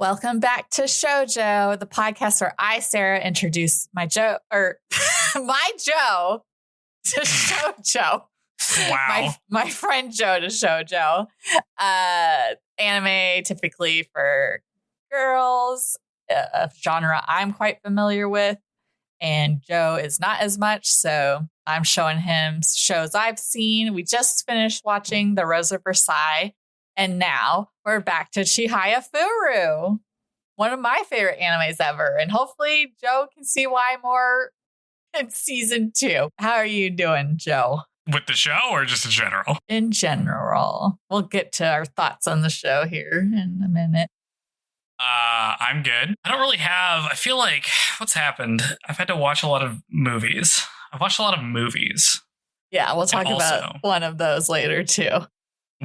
Welcome back to Shoujo, the podcast where I, Sarah, introduce my Joe to Shoujo. Wow. My friend Joe to Shoujo. Anime typically for girls, a genre I'm quite familiar with, and Joe is not as much, so I'm showing him shows I've seen. We just finished watching The Rose of Versailles, and now we're back to Chihayafuru, one of my favorite animes ever, and hopefully Joe can see why more in season 2. How are you doing, Joe? With the show or just in general? In general. We'll get to our thoughts on the show here in a minute. I'm good. I feel like what's happened? I've had to watch a lot of movies. I've watched a lot of movies. Yeah, we'll talk about one of those later too.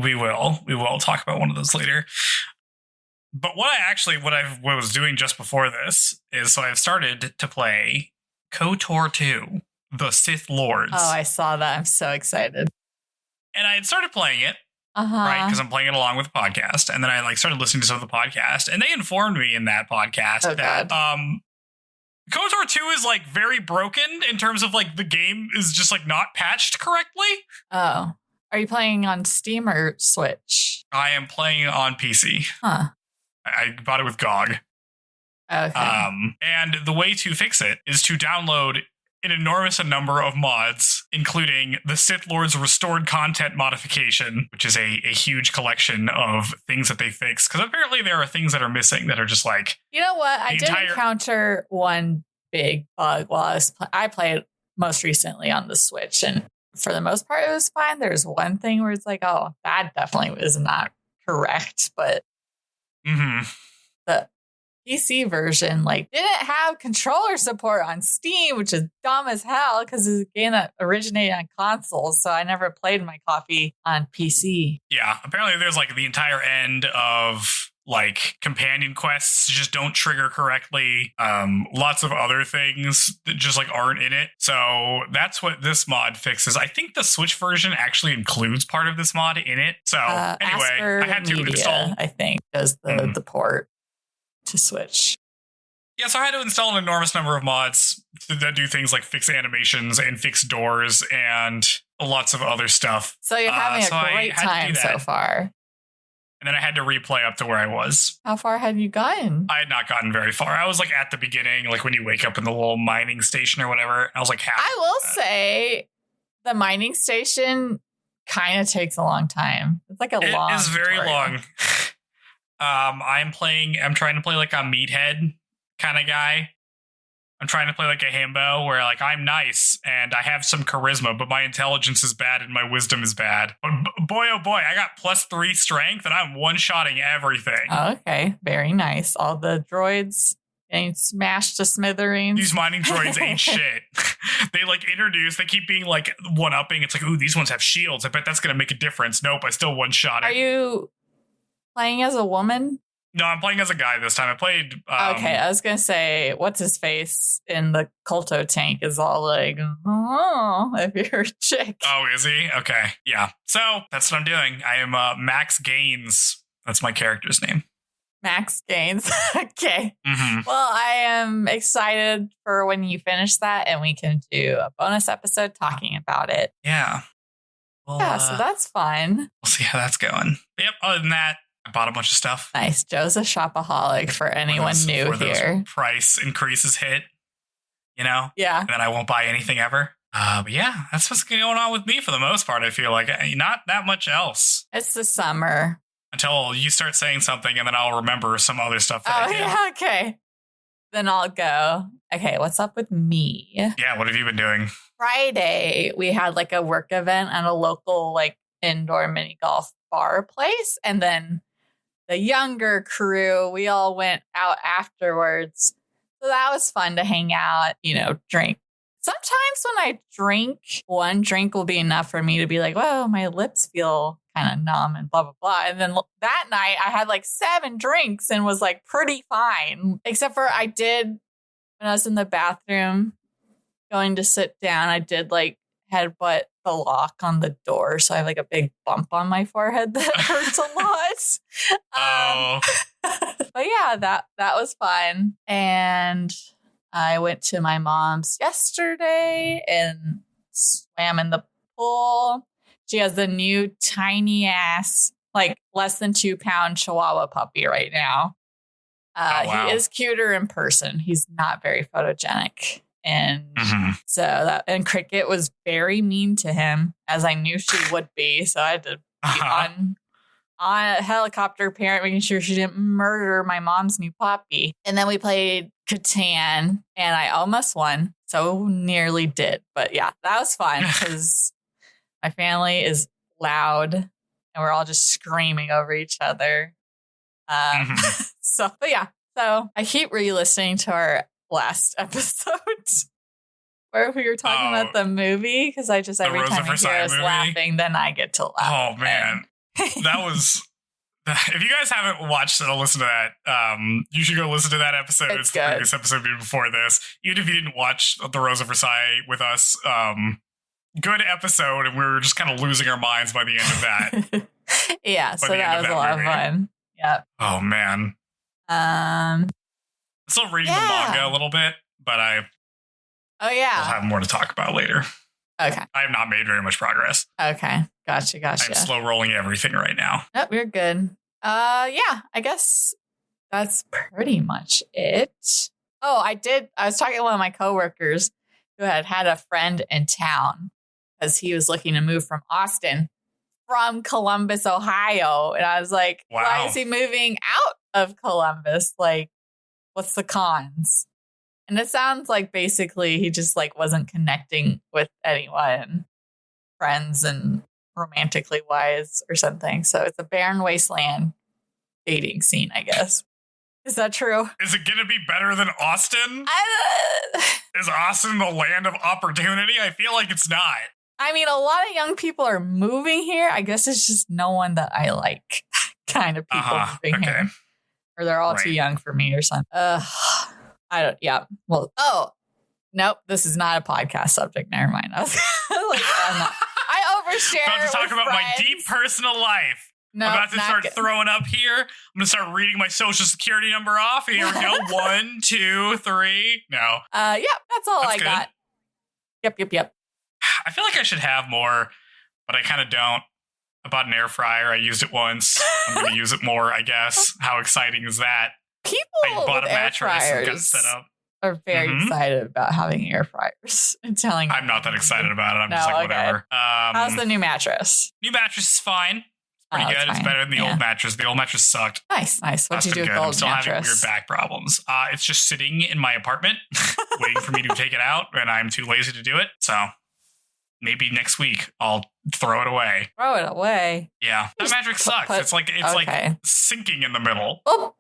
We will talk about one of those later. But what I was doing just before this is so I've started to play Kotor II, the Sith Lords. Oh, I saw that. I'm so excited. And I had started playing it. Right, because I'm playing it along with the podcast, and then I started listening to some of the podcast, and they informed me in that podcast that KOTOR 2 is very broken in terms of the game is just not patched correctly. Oh, are you playing on Steam or Switch? I am playing on PC. Huh. I bought it with GOG. Okay. And the way to fix it is to download an enormous number of mods, including the Sith Lord's Restored Content Modification, which is a huge collection of things that they fix. Because apparently there are things that are missing that are just You know what? I did encounter one big bug while I played most recently on the Switch. And for the most part, it was fine. There's one thing where it's oh, that definitely was not correct. But the PC version didn't have controller support on Steam, which is dumb as hell because it's a game that originated on consoles, so I never played my copy on PC. Yeah, apparently there's the entire end of companion quests just don't trigger correctly. Lots of other things that just aren't in it. So that's what this mod fixes. I think the Switch version actually includes part of this mod in it. So anyway, I had to install. I think does the port to Switch. Yeah, so I had to install an enormous number of mods that do things like fix animations and fix doors and lots of other stuff. So you're having a great time so far. And then I had to replay up to where I was. How far had you gotten? I had not gotten very far. I was at the beginning, when you wake up in the little mining station or whatever. I was half. I will say the mining station kind of takes a long time. It's long. It is very long. I'm trying to play a meathead kind of guy. I'm trying to play a himbo where I'm nice and I have some charisma, but my intelligence is bad and my wisdom is bad. But boy, oh boy, I got +3 strength and I'm one-shotting everything. Oh, okay, very nice. All the droids getting smashed to smithereens. These mining droids ain't shit. They they keep being one-upping. It's ooh, these ones have shields. I bet that's going to make a difference. Nope, I still one-shot it. Are you playing as a woman? No, I'm playing as a guy this time. I played... okay, I was going to say, what's his face in the Colto tank is all oh, if you're a chick. Oh, is he? Okay, yeah. So, that's what I'm doing. I am Max Gaines. That's my character's name. Max Gaines. Okay. Mm-hmm. Well, I am excited for when you finish that and we can do a bonus episode talking about it. Yeah. Well, yeah, so that's fun. We'll see how that's going. Yep, other than that, I bought a bunch of stuff. Nice. Joe's a shopaholic for anyone new here. Price increases hit, Yeah. And then I won't buy anything ever. But yeah, that's what's going on with me for the most part. I feel not that much else. It's the summer. Until you start saying something and then I'll remember some other stuff that I did. Yeah, okay. Then I'll go, okay, what's up with me? Yeah, what have you been doing? Friday, we had a work event at a local indoor mini golf bar place. And then the younger crew, we all went out afterwards. So that was fun to hang out, drink. Sometimes when I drink, one drink will be enough for me to be whoa, my lips feel kind of numb and blah, blah, blah. And then that night I had 7 drinks and was pretty fine. Except for I did, when I was in the bathroom going to sit down, I did headbutt the lock on the door, so I have like a big bump on my forehead that hurts a lot. But yeah, that was fun. And I went to my mom's yesterday and swam in the pool. She has a new tiny ass, like less than 2 pound Chihuahua puppy right now. Wow. He is cuter in person. He's not very photogenic. And and Cricket was very mean to him, as I knew she would be. So I had to be on a helicopter parent, making sure she didn't murder my mom's new puppy. And then we played Catan, and I almost won. So nearly did. But yeah, that was fun because my family is loud and we're all just screaming over each other. So I keep re-listening to our last episode where we were talking about the movie, because I just every time I hear us laughing, then I get to laugh. Oh man, that was. If you guys haven't watched or listened to that, you should go listen to that episode. It's the previous episode before this. Even if you didn't watch The Rose of Versailles with us, good episode, and we were just kind of losing our minds by the end of that. Yeah, so that was a lot of fun. Yep. Oh man. Still reading the manga a little bit, but I'll have more to talk about later. Okay. I have not made very much progress. Okay. Gotcha. I'm slow rolling everything right now. Nope, you're good. I guess that's pretty much it. Oh, I was talking to one of my coworkers who had a friend in town because he was looking to move from Austin from Columbus, Ohio. And I was like, Why is he moving out of Columbus? Like, what's the cons? And it sounds like basically he just like wasn't connecting with anyone, friends and romantically wise or something. So it's a barren wasteland dating scene, I guess. Is that true? Is it going to be better than Austin? Is Austin the land of opportunity? I feel like it's not. I mean, a lot of young people are moving here. I guess it's just no one that I like kind of people moving here. Or they're all too young for me or something. Nope, this is not a podcast subject. Never mind. I was like, I overshare. About to talk about friends. My deep personal life. No, I'm about to start throwing up here. I'm going to start reading my social security number off. Here we go. 1, 2, 3. No. That's all I got. Yep. I feel like I should have more, but I kind of don't. I bought an air fryer. I used it once. I'm going to use it more, I guess. How exciting is that? People bought a mattress and got set up. Are very excited about having air fryers and telling me. I'm not that excited about it. I'm just like, whatever. How's the new mattress? New mattress is fine. It's pretty good. It's better than the old mattress. The old mattress sucked. Nice. What'd you do with the old mattress? I'm still having weird back problems. It's just sitting in my apartment waiting for me to take it out, and I'm too lazy to do it. So maybe next week I'll throw it away. Throw it away? Yeah. That mattress sucks. It's like sinking in the middle. Oh.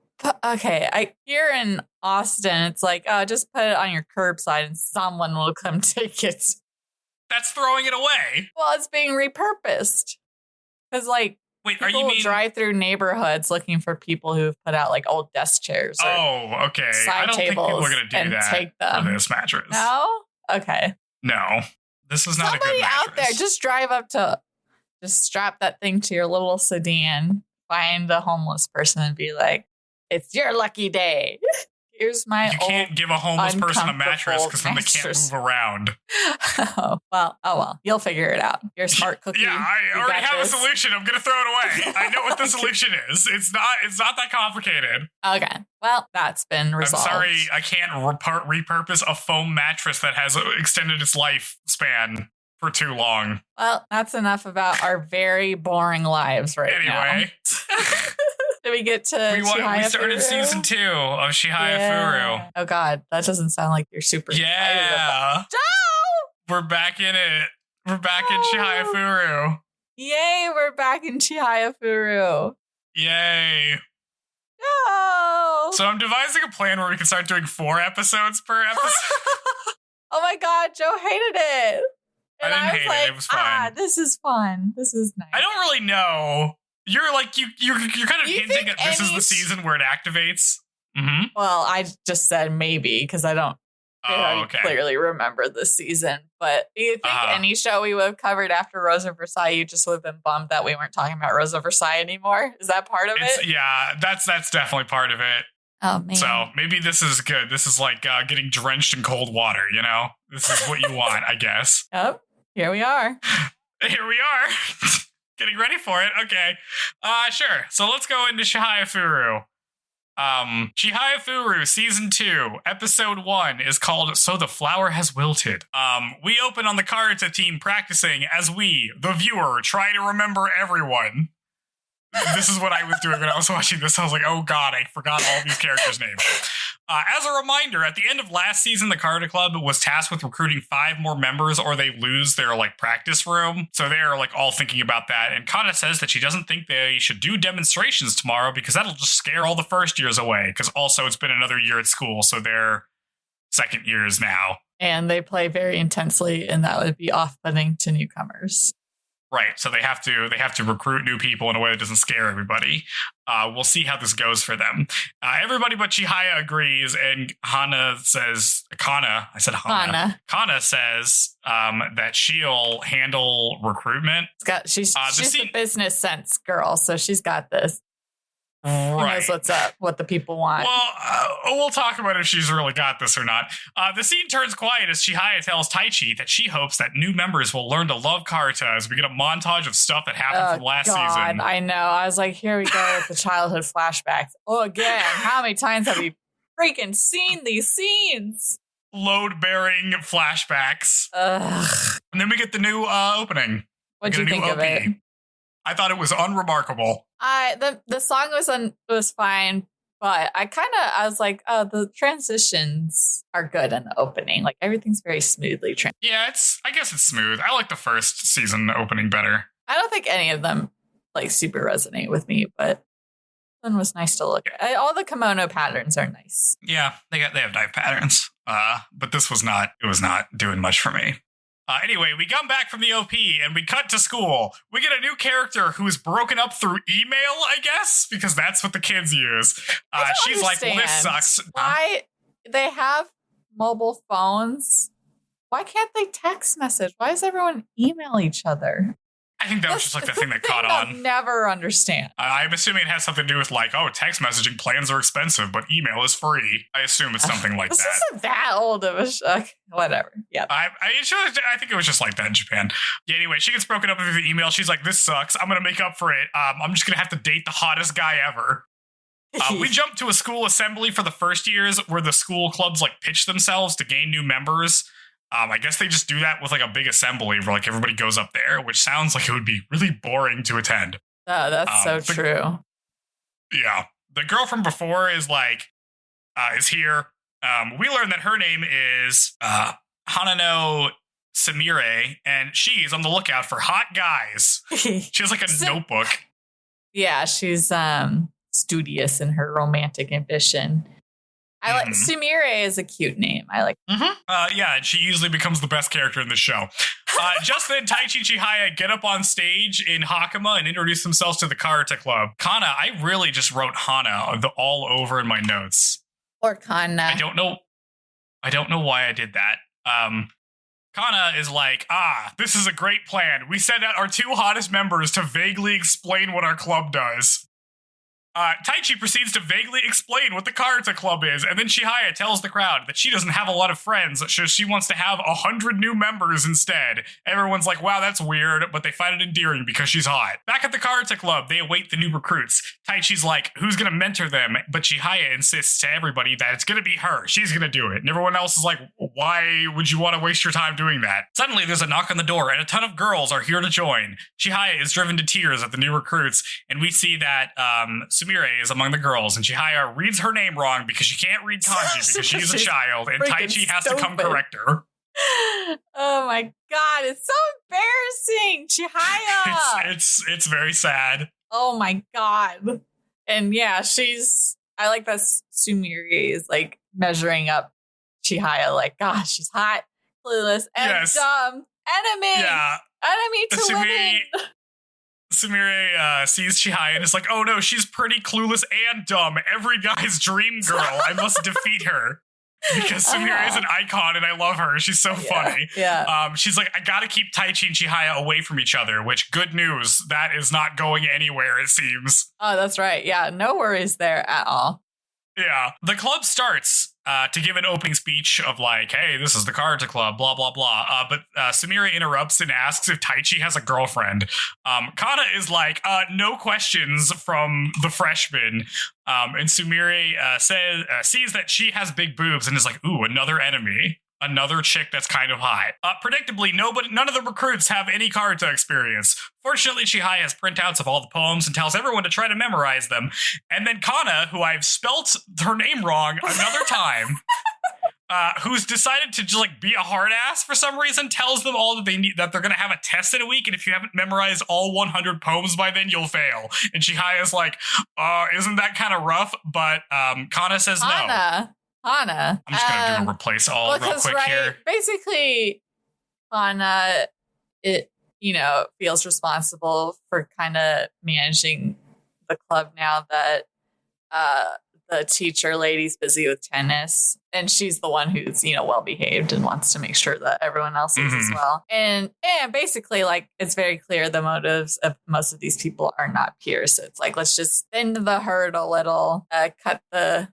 Okay, here in Austin, it's like, just put it on your curbside and someone will come take it. That's throwing it away. Well, it's being repurposed. Because, people drive through neighborhoods looking for people who've put out, old desk chairs or okay. side I don't think people are going to do that take them. For this mattress. No? Okay. No. This is not a good mattress. Somebody out there, just drive up just strap that thing to your little sedan, find a homeless person and be like, it's your lucky day. Here's my You can't give a homeless person a mattress because then they can't move around. Oh, well. You'll figure it out. You're a smart cookie. Yeah, I already have a solution. I'm going to throw it away. I know what the solution is. It's not that complicated. Okay. Well, that's been resolved. I'm sorry. I can't repurpose a foam mattress that has extended its lifespan for too long. Well, that's enough about our very boring lives now. Did we get to Chihayafuru? We started season 2 of Chihayafuru. Oh God, that doesn't sound like you're super excited about. We're back in it. We're back in Chihayafuru. Yay, we're back in Chihayafuru. Yay. No. So I'm devising a plan where we can start doing 4 episodes per episode. Oh my God, Joe hated it. And I didn't hate it. It was fun. This is fun. This is nice. I don't really know. You're kind of hinting at this is the season where it activates. Mm-hmm. Well, I just said maybe because I don't I clearly remember this season. But do you think any show we would have covered after Rosa Versailles, you just would have been bummed that we weren't talking about Rosa Versailles anymore? Is that part of it? Yeah, that's definitely part of it. Oh, man. So maybe this is good. This is like getting drenched in cold water, you know? This is what you want, I guess. Yep. Here we are. Here we are. Getting ready for it. Okay. Sure. So let's go into Chihayafuru. Chihayafuru Season 2, Episode 1 is called So the Flower Has Wilted. We open on the Arata team practicing as we, the viewer, try to remember everyone. This is what I was doing when I was watching this. I was like, oh god, I forgot all these characters' names. As a reminder, at the end of last season, the Arata Club was tasked with recruiting 5 more members or they lose their practice room. So they're all thinking about that. And Kana says that she doesn't think they should do demonstrations tomorrow because that'll just scare all the first years away. Because also it's been another year at school, so they're second years now. And they play very intensely, and that would be off-putting to newcomers. Right, so they have to recruit new people in a way that doesn't scare everybody. We'll see how this goes for them. Everybody but Chihaya agrees, and Kana says that she'll handle recruitment. She's a business sense girl, so she's got this. Right. Who knows what's up, what the people want. Well, we'll talk about if she's really got this or not. The scene turns quiet as Chihaya tells Taichi that she hopes that new members will learn to love Arata as we get a montage of stuff that happened from last season. I know. I was like, here we go with the childhood flashbacks. Oh, again, how many times have we freaking seen these scenes? Load-bearing flashbacks. Ugh. And then we get the new opening. What'd you think of it? I thought it was unremarkable. The song was fine, but I was like, oh, the transitions are good in the opening. Everything's very smoothly. Yeah, I guess it's smooth. I like the first season opening better. I don't think any of them super resonate with me, but one was nice to look at. All the kimono patterns are nice. Yeah, they have knife patterns. But this was not doing much for me. Anyway, we come back from the OP and we cut to school. We get a new character who's broken up through email, I guess, because that's what the kids use. She's like, well, this sucks. Why they have mobile phones? Why can't they text message? Why does everyone email each other? I think that was just the thing that caught on. I'll never understand. I'm assuming it has something to do with text messaging plans are expensive, but email is free. I assume it's something like that. This isn't that old of a whatever. Yeah. I think it was just like that in Japan. Yeah, anyway, she gets broken up with the email. She's like, this sucks. I'm going to make up for it. I'm just going to have to date the hottest guy ever. We jump to a school assembly for the first years where the school clubs pitch themselves to gain new members. I guess they just do that with a big assembly where everybody goes up there, which sounds like it would be really boring to attend. Oh, that's so true. Yeah. The girl from before is here. We learn that her name is Hanano Samire, and she's on the lookout for hot guys. She has a notebook. Yeah, she's studious in her romantic ambition. I like Sumire is a cute name. I like. Yeah, and she usually becomes the best character in the show. Just then, Taichi and Chihaya get up on stage in Hakama and introduce themselves to the Arata Club. Kana, I really just wrote Hana all over in my notes. Or Kana. I don't know why I did that. Kana is like, this is a great plan. We send out our 2 hottest members to vaguely explain what our club does. Taichi proceeds to vaguely explain what the Arata Club is, and then Chihaya tells the crowd that she doesn't have a lot of friends, so she wants to have 100 new members instead. Everyone's like, wow, that's weird, but they find it endearing because she's hot. Back at the Arata Club, they await the new recruits. Taichi's like, who's gonna mentor them? But Chihaya insists to everybody that it's gonna be her. She's gonna do it. And everyone else is like, why would you want to waste your time doing that? Suddenly, there's a knock on the door, and a ton of girls are here to join. Chihaya is driven to tears at the new recruits, and we see that, Sumire is among the girls, and Chihaya reads her name wrong because she can't read kanji because she's a child, and Taichi has to come correct her. Oh my god, it's so embarrassing, Chihaya. It's very sad. Oh my god. And yeah, I like that Sumire is measuring up Chihaya, gosh, she's hot, clueless, and dumb. Enemy. Yeah. Enemy to women. Sumire sees Chihaya and is like, oh no, she's pretty, clueless, and dumb. Every guy's dream girl. I must defeat her. because Sumire is an icon and I love her. She's so funny. Yeah. She's like, I gotta keep Taichi and Chihaya away from each other, which, good news, that is not going anywhere, it seems. Oh, that's right. Yeah, no worries there at all. Yeah. The club starts to give an opening speech of like, hey, this is the Arata Club, blah, blah, blah. But Sumire interrupts and asks if Taichi has a girlfriend. Kana is like, no questions from the freshman. And Sumire sees that she has big boobs and is like, ooh, another enemy. Another chick that's kind of hot. Predictably, none of the recruits have any Arata experience. Fortunately, Chihaya has printouts of all the poems and tells everyone to try to memorize them. And then Kana, who I've spelt her name wrong another time, who's decided to just like be a hard ass for some reason, tells them all that they need, that they're going to have a test in a week, and if you haven't memorized all 100 poems by then, you'll fail. And Chihaya's like, isn't that kind of rough? But Kana says no. Hana. I'm just going to do a replace all real quick here. Basically, Hana, feels responsible for kind of managing the club now that the teacher lady's busy with tennis. And she's the one who's, well-behaved and wants to make sure that everyone else is as well. And basically, like, it's very clear the motives of most of these people are not pure. So it's like, let's just bend the herd a little, cut the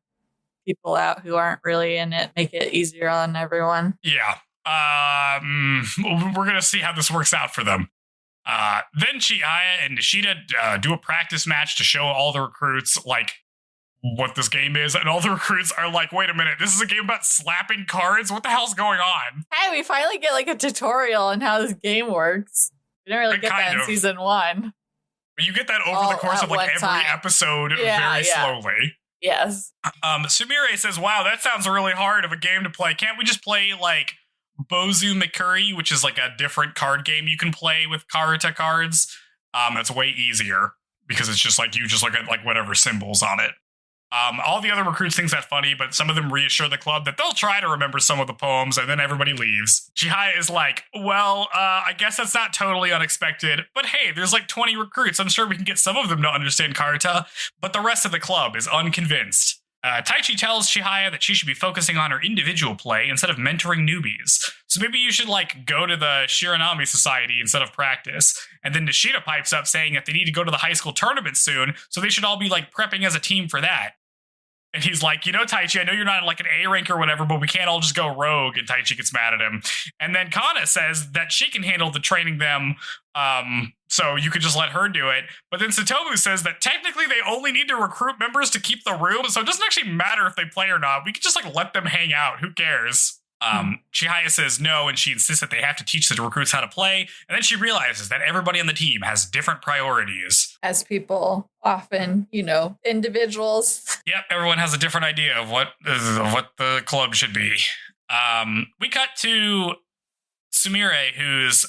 people out who aren't really in it, make it easier on everyone. Yeah. We're gonna see how this works out for them. Then Chihaya and Nishida do a practice match to show all the recruits like what this game is, and all the recruits are like, wait a minute, this is a game about slapping cards? What the hell's going on? Hey, we finally get like a tutorial on how this game works. We didn't really get that in season 1. But you get that over the course of like every episode very slowly. Yes. Sumire says, wow, that sounds really hard of a game to play. Can't we just play like Bozu Mikuri, which is like a different card game you can play with Arata cards? It's way easier because it's just like you just look at like whatever symbols on it. All the other recruits think that's funny, but some of them reassure the club that they'll try to remember some of the poems, and then everybody leaves. Chihaya is like, well, I guess that's not totally unexpected, but hey, there's like 20 recruits. I'm sure we can get some of them to understand Arata, but the rest of the club is unconvinced. Taichi tells Chihaya that she should be focusing on her individual play instead of mentoring newbies. So maybe you should like go to the Shiranami Society instead of practice. And then Nishida pipes up saying that they need to go to the high school tournament soon, so they should all be like prepping as a team for that. And he's like, Taichi, I know you're not like an A rank or whatever, but we can't all just go rogue. And Taichi gets mad at him. And then Kana says that she can handle the training them, so you could just let her do it. But then Satomu says that technically they only need to recruit members to keep the room, so it doesn't actually matter if they play or not. We could just like let them hang out. Who cares? Chihaya says no, and she insists that they have to teach the recruits how to play. And then she realizes that everybody on the team has different priorities. As people often, individuals. Yep, everyone has a different idea of what the club should be. We cut to Sumire, whose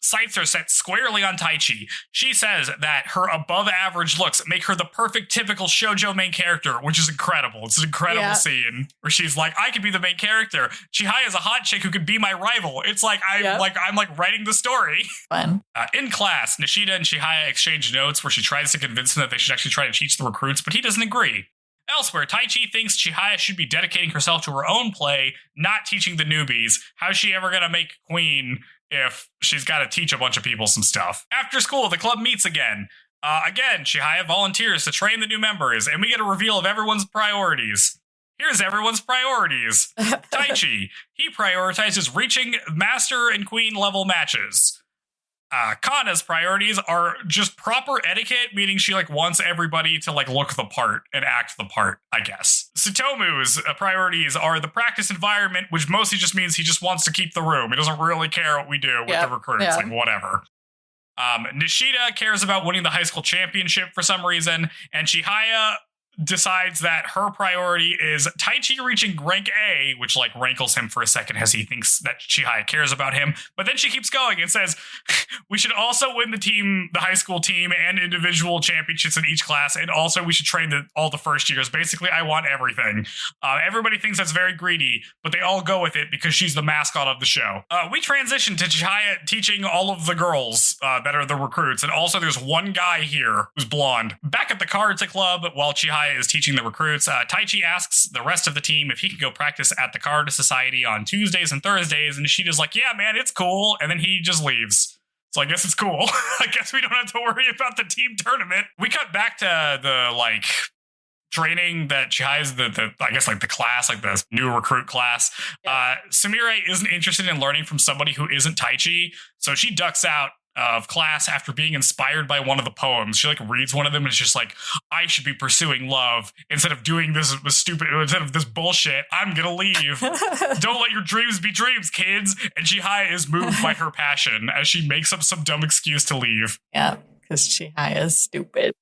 sights are set squarely on Taichi. She says that her above average looks make her the perfect typical shoujo main character, which is incredible. It's an incredible scene where she's like, I could be the main character. Chihaya is a hot chick who could be my rival. It's like I'm writing the story. Fun. In class, Nishida and Chihaya exchange notes where she tries to convince him that they should actually try to teach the recruits, but he doesn't agree. Elsewhere, Taichi thinks Chihaya should be dedicating herself to her own play, not teaching the newbies. How's she ever going to make queen if she's got to teach a bunch of people some stuff? After school, the club meets again. Again, Chihaya volunteers to train the new members, and we get a reveal of everyone's priorities. Here's everyone's priorities. Taichi, he prioritizes reaching master and queen level matches. Kana's priorities are just proper etiquette, meaning she wants everybody to look the part and act the part, I guess. Satomu's priorities are the practice environment, which mostly just means he just wants to keep the room. He doesn't really care what we do with the recruits, whatever. Nishida cares about winning the high school championship for some reason, and Chihaya decides that her priority is Taichi reaching rank A, which rankles him for a second as he thinks that Chihaya cares about him. But then she keeps going and says, we should also win the high school team and individual championships in each class. And also we should train all the first years. Basically, I want everything. Everybody thinks that's very greedy, but they all go with it because she's the mascot of the show. We transition to Chihaya teaching all of the girls that are the recruits. And also there's one guy here who's blonde. Back at the Arata Club, while Chihaya Chihaya is teaching the recruits. Taichi asks the rest of the team if he can go practice at the Karate Society on Tuesdays and Thursdays, and Ishida's like, yeah, man, it's cool, and then he just leaves. So I guess it's cool. I guess we don't have to worry about the team tournament. We cut back to the, like, training that Chihaya's the I guess, like, the class, like, the new recruit class. Yeah. Sumire isn't interested in learning from somebody who isn't Taichi, so she ducks out of class after being inspired by one of the poems. She like reads one of them and it's just like, I should be pursuing love instead of doing this instead of this bullshit. I'm gonna leave. Don't let your dreams be dreams, kids. And Chihaya is moved by her passion as she makes up some dumb excuse to leave. Yeah, because Chihaya is stupid.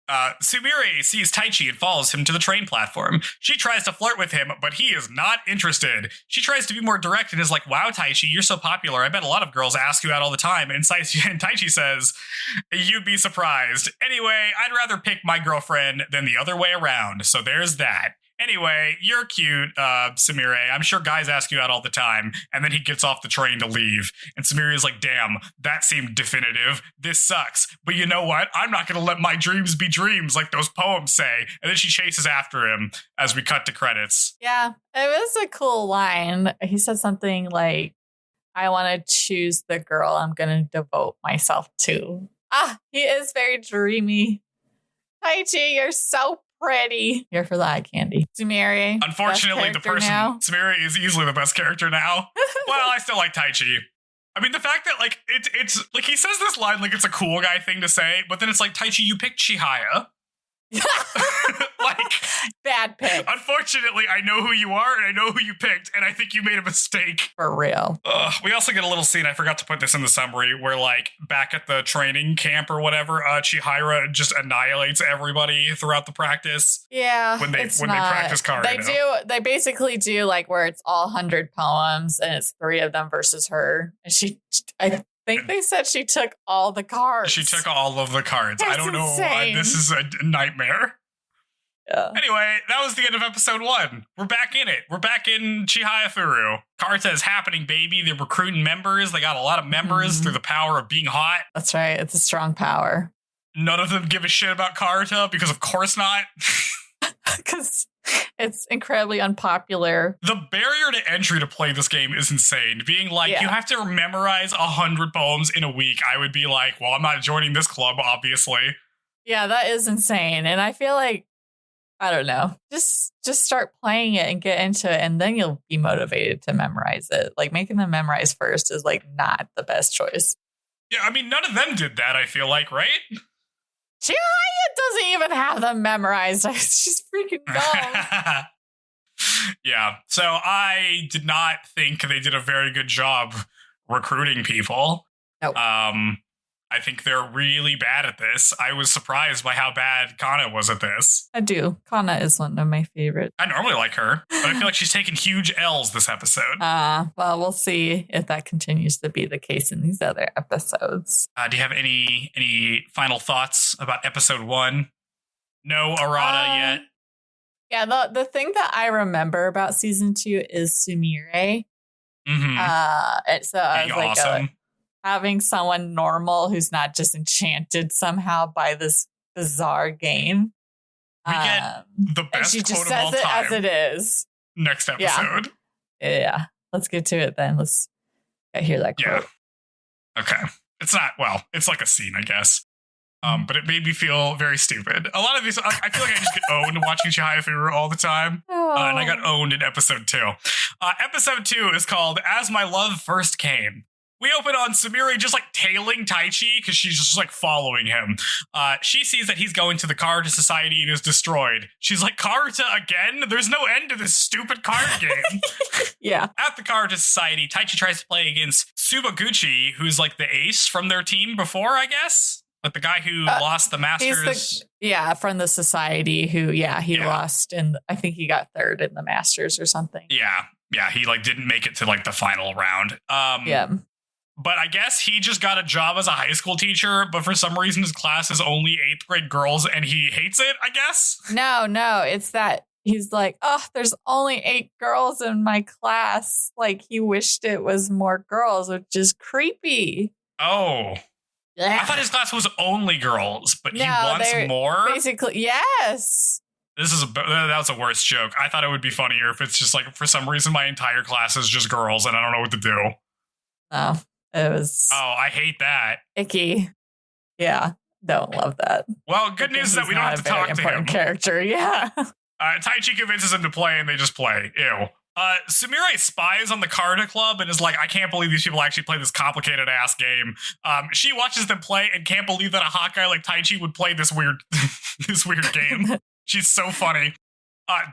Sumire sees Taichi and follows him to the train platform. She tries to flirt with him, but he is not interested. She tries to be more direct and is like, wow, Taichi, you're so popular. I bet a lot of girls ask you out all the time. And Taichi says, you'd be surprised. Anyway, I'd rather pick my girlfriend than the other way around. So there's that. Anyway, you're cute, Sumire. I'm sure guys ask you out all the time. And then he gets off the train to leave. And Sumire is like, damn, that seemed definitive. This sucks. But you know what? I'm not going to let my dreams be dreams like those poems say. And then she chases after him as we cut to credits. Yeah, it was a cool line. He said something like, I want to choose the girl I'm going to devote myself to. He is very dreamy. Taichi, you're so pretty. Here for that, Candy. Sumire. Unfortunately, Sumire is easily the best character now. Well, I still like Taichi. I mean, the fact that, like, it's like he says this line like it's a cool guy thing to say, but then it's like, Taichi, you picked Chihaya. Like, bad pick. Unfortunately, I know who you are and I know who you picked, and I think you made a mistake. For real. We also get a little scene, I forgot to put this in the summary, where, like, back at the training camp or whatever, Chihaya just annihilates everybody throughout the practice. Yeah. When they practice karate. They basically do, like, where it's all 100 poems and it's 3 of them versus her. And I think they said she took all the cards. She took all of the cards. That's I don't know insane. why. This is a nightmare. Yeah. Anyway, that was the end of episode 1. We're back in it. We're back in Chihayafuru. Karata is happening, baby. They're recruiting members. They got a lot of members through the power of being hot. That's right. It's a strong power. None of them give a shit about Karata because of course not. Because it's incredibly unpopular. The barrier to entry to play this game is insane. Being like, you have to memorize 100 poems in a week. I would be like, well, I'm not joining this club, obviously. Yeah, that is insane. And I feel like, I don't know, just start playing it and get into it, and then you'll be motivated to memorize it. Like, making them memorize first is, like, not the best choice. Yeah, I mean, none of them did that, I feel like, right? Chihaya doesn't even have them memorized. She's freaking dumb. Yeah, so I did not think they did a very good job recruiting people. Nope. I think they're really bad at this. I was surprised by how bad Kana was at this. I do. Kana is one of my favorites. I normally like her, but I feel like she's taken huge L's this episode. Well, we'll see if that continues to be the case in these other episodes. Do you have any final thoughts about episode 1? No Arata yet. Yeah, the thing that I remember about season 2 is Sumire. And so I was like, awesome. Having someone normal who's not just enchanted somehow by this bizarre game. We get the best and she just quote of all says it time as it is. Next episode. Yeah. Let's get to it then. Let's hear that quote. Yeah. Okay. It's not, well, it's like a scene, I guess. But it made me feel very stupid. A lot of these, I feel like I just get owned watching Chihayafuru all the time. And I got owned in episode 2. Episode 2 is called As My Love First Came. We open on Sumire just like tailing Taichi because she's just like following him. She sees that he's going to the Karata Society and is destroyed. She's like, Karata again? There's no end to this stupid card game. Yeah. At the Karata Society, Taichi tries to play against Subaguchi, who's like the ace from their team before, I guess. Like the guy who lost the Masters. From the society who, he lost, and I think he got 3rd in the Masters or something. Yeah, he like didn't make it to like the final round. But I guess he just got a job as a high school teacher, but for some reason his class is only 8th grade girls and he hates it, I guess. No, it's that he's like, there's only 8 girls in my class. Like, he wished it was more girls, which is creepy. Oh. Yeah. I thought his class was only girls, but he wants more? Basically, yes. That was a worse joke. I thought it would be funnier if it's just like, for some reason, my entire class is just girls and I don't know what to do. Oh, it was. Oh, I hate that. Icky. Yeah, don't love that. Well, good news is that we don't have to talk to him. Character, yeah. Taichi convinces him to play and they just play. Ew. Sumire spies on the Karta Club and is like, I can't believe these people actually play this complicated ass game. She watches them play and can't believe that a hot guy like Taichi would play this weird game. She's so funny.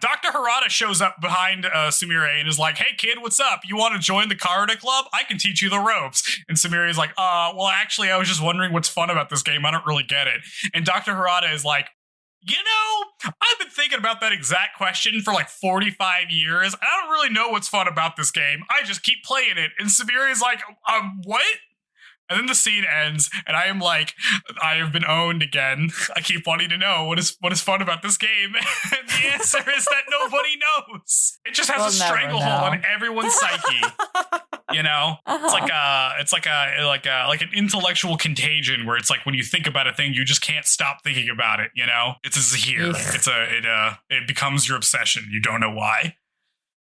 Dr. Arata shows up behind Sumire and is like, hey kid, what's up? You want to join the Karata Club? I can teach you the ropes. And Sumire is like, well, actually, I was just wondering what's fun about this game. I don't really get it. And Dr. Arata is like, you know, I've been thinking about that exact question for like 45 years. I don't really know what's fun about this game. I just keep playing it. And Sumire is like, what? And then the scene ends, and I am like, I have been owned again. I keep wanting to know what is fun about this game. And the answer is that nobody knows. It just has a stranglehold on everyone's psyche. You know, it's like an intellectual contagion where it's like when you think about a thing, you just can't stop thinking about it. You know, it's a zahir. It becomes your obsession. You don't know why.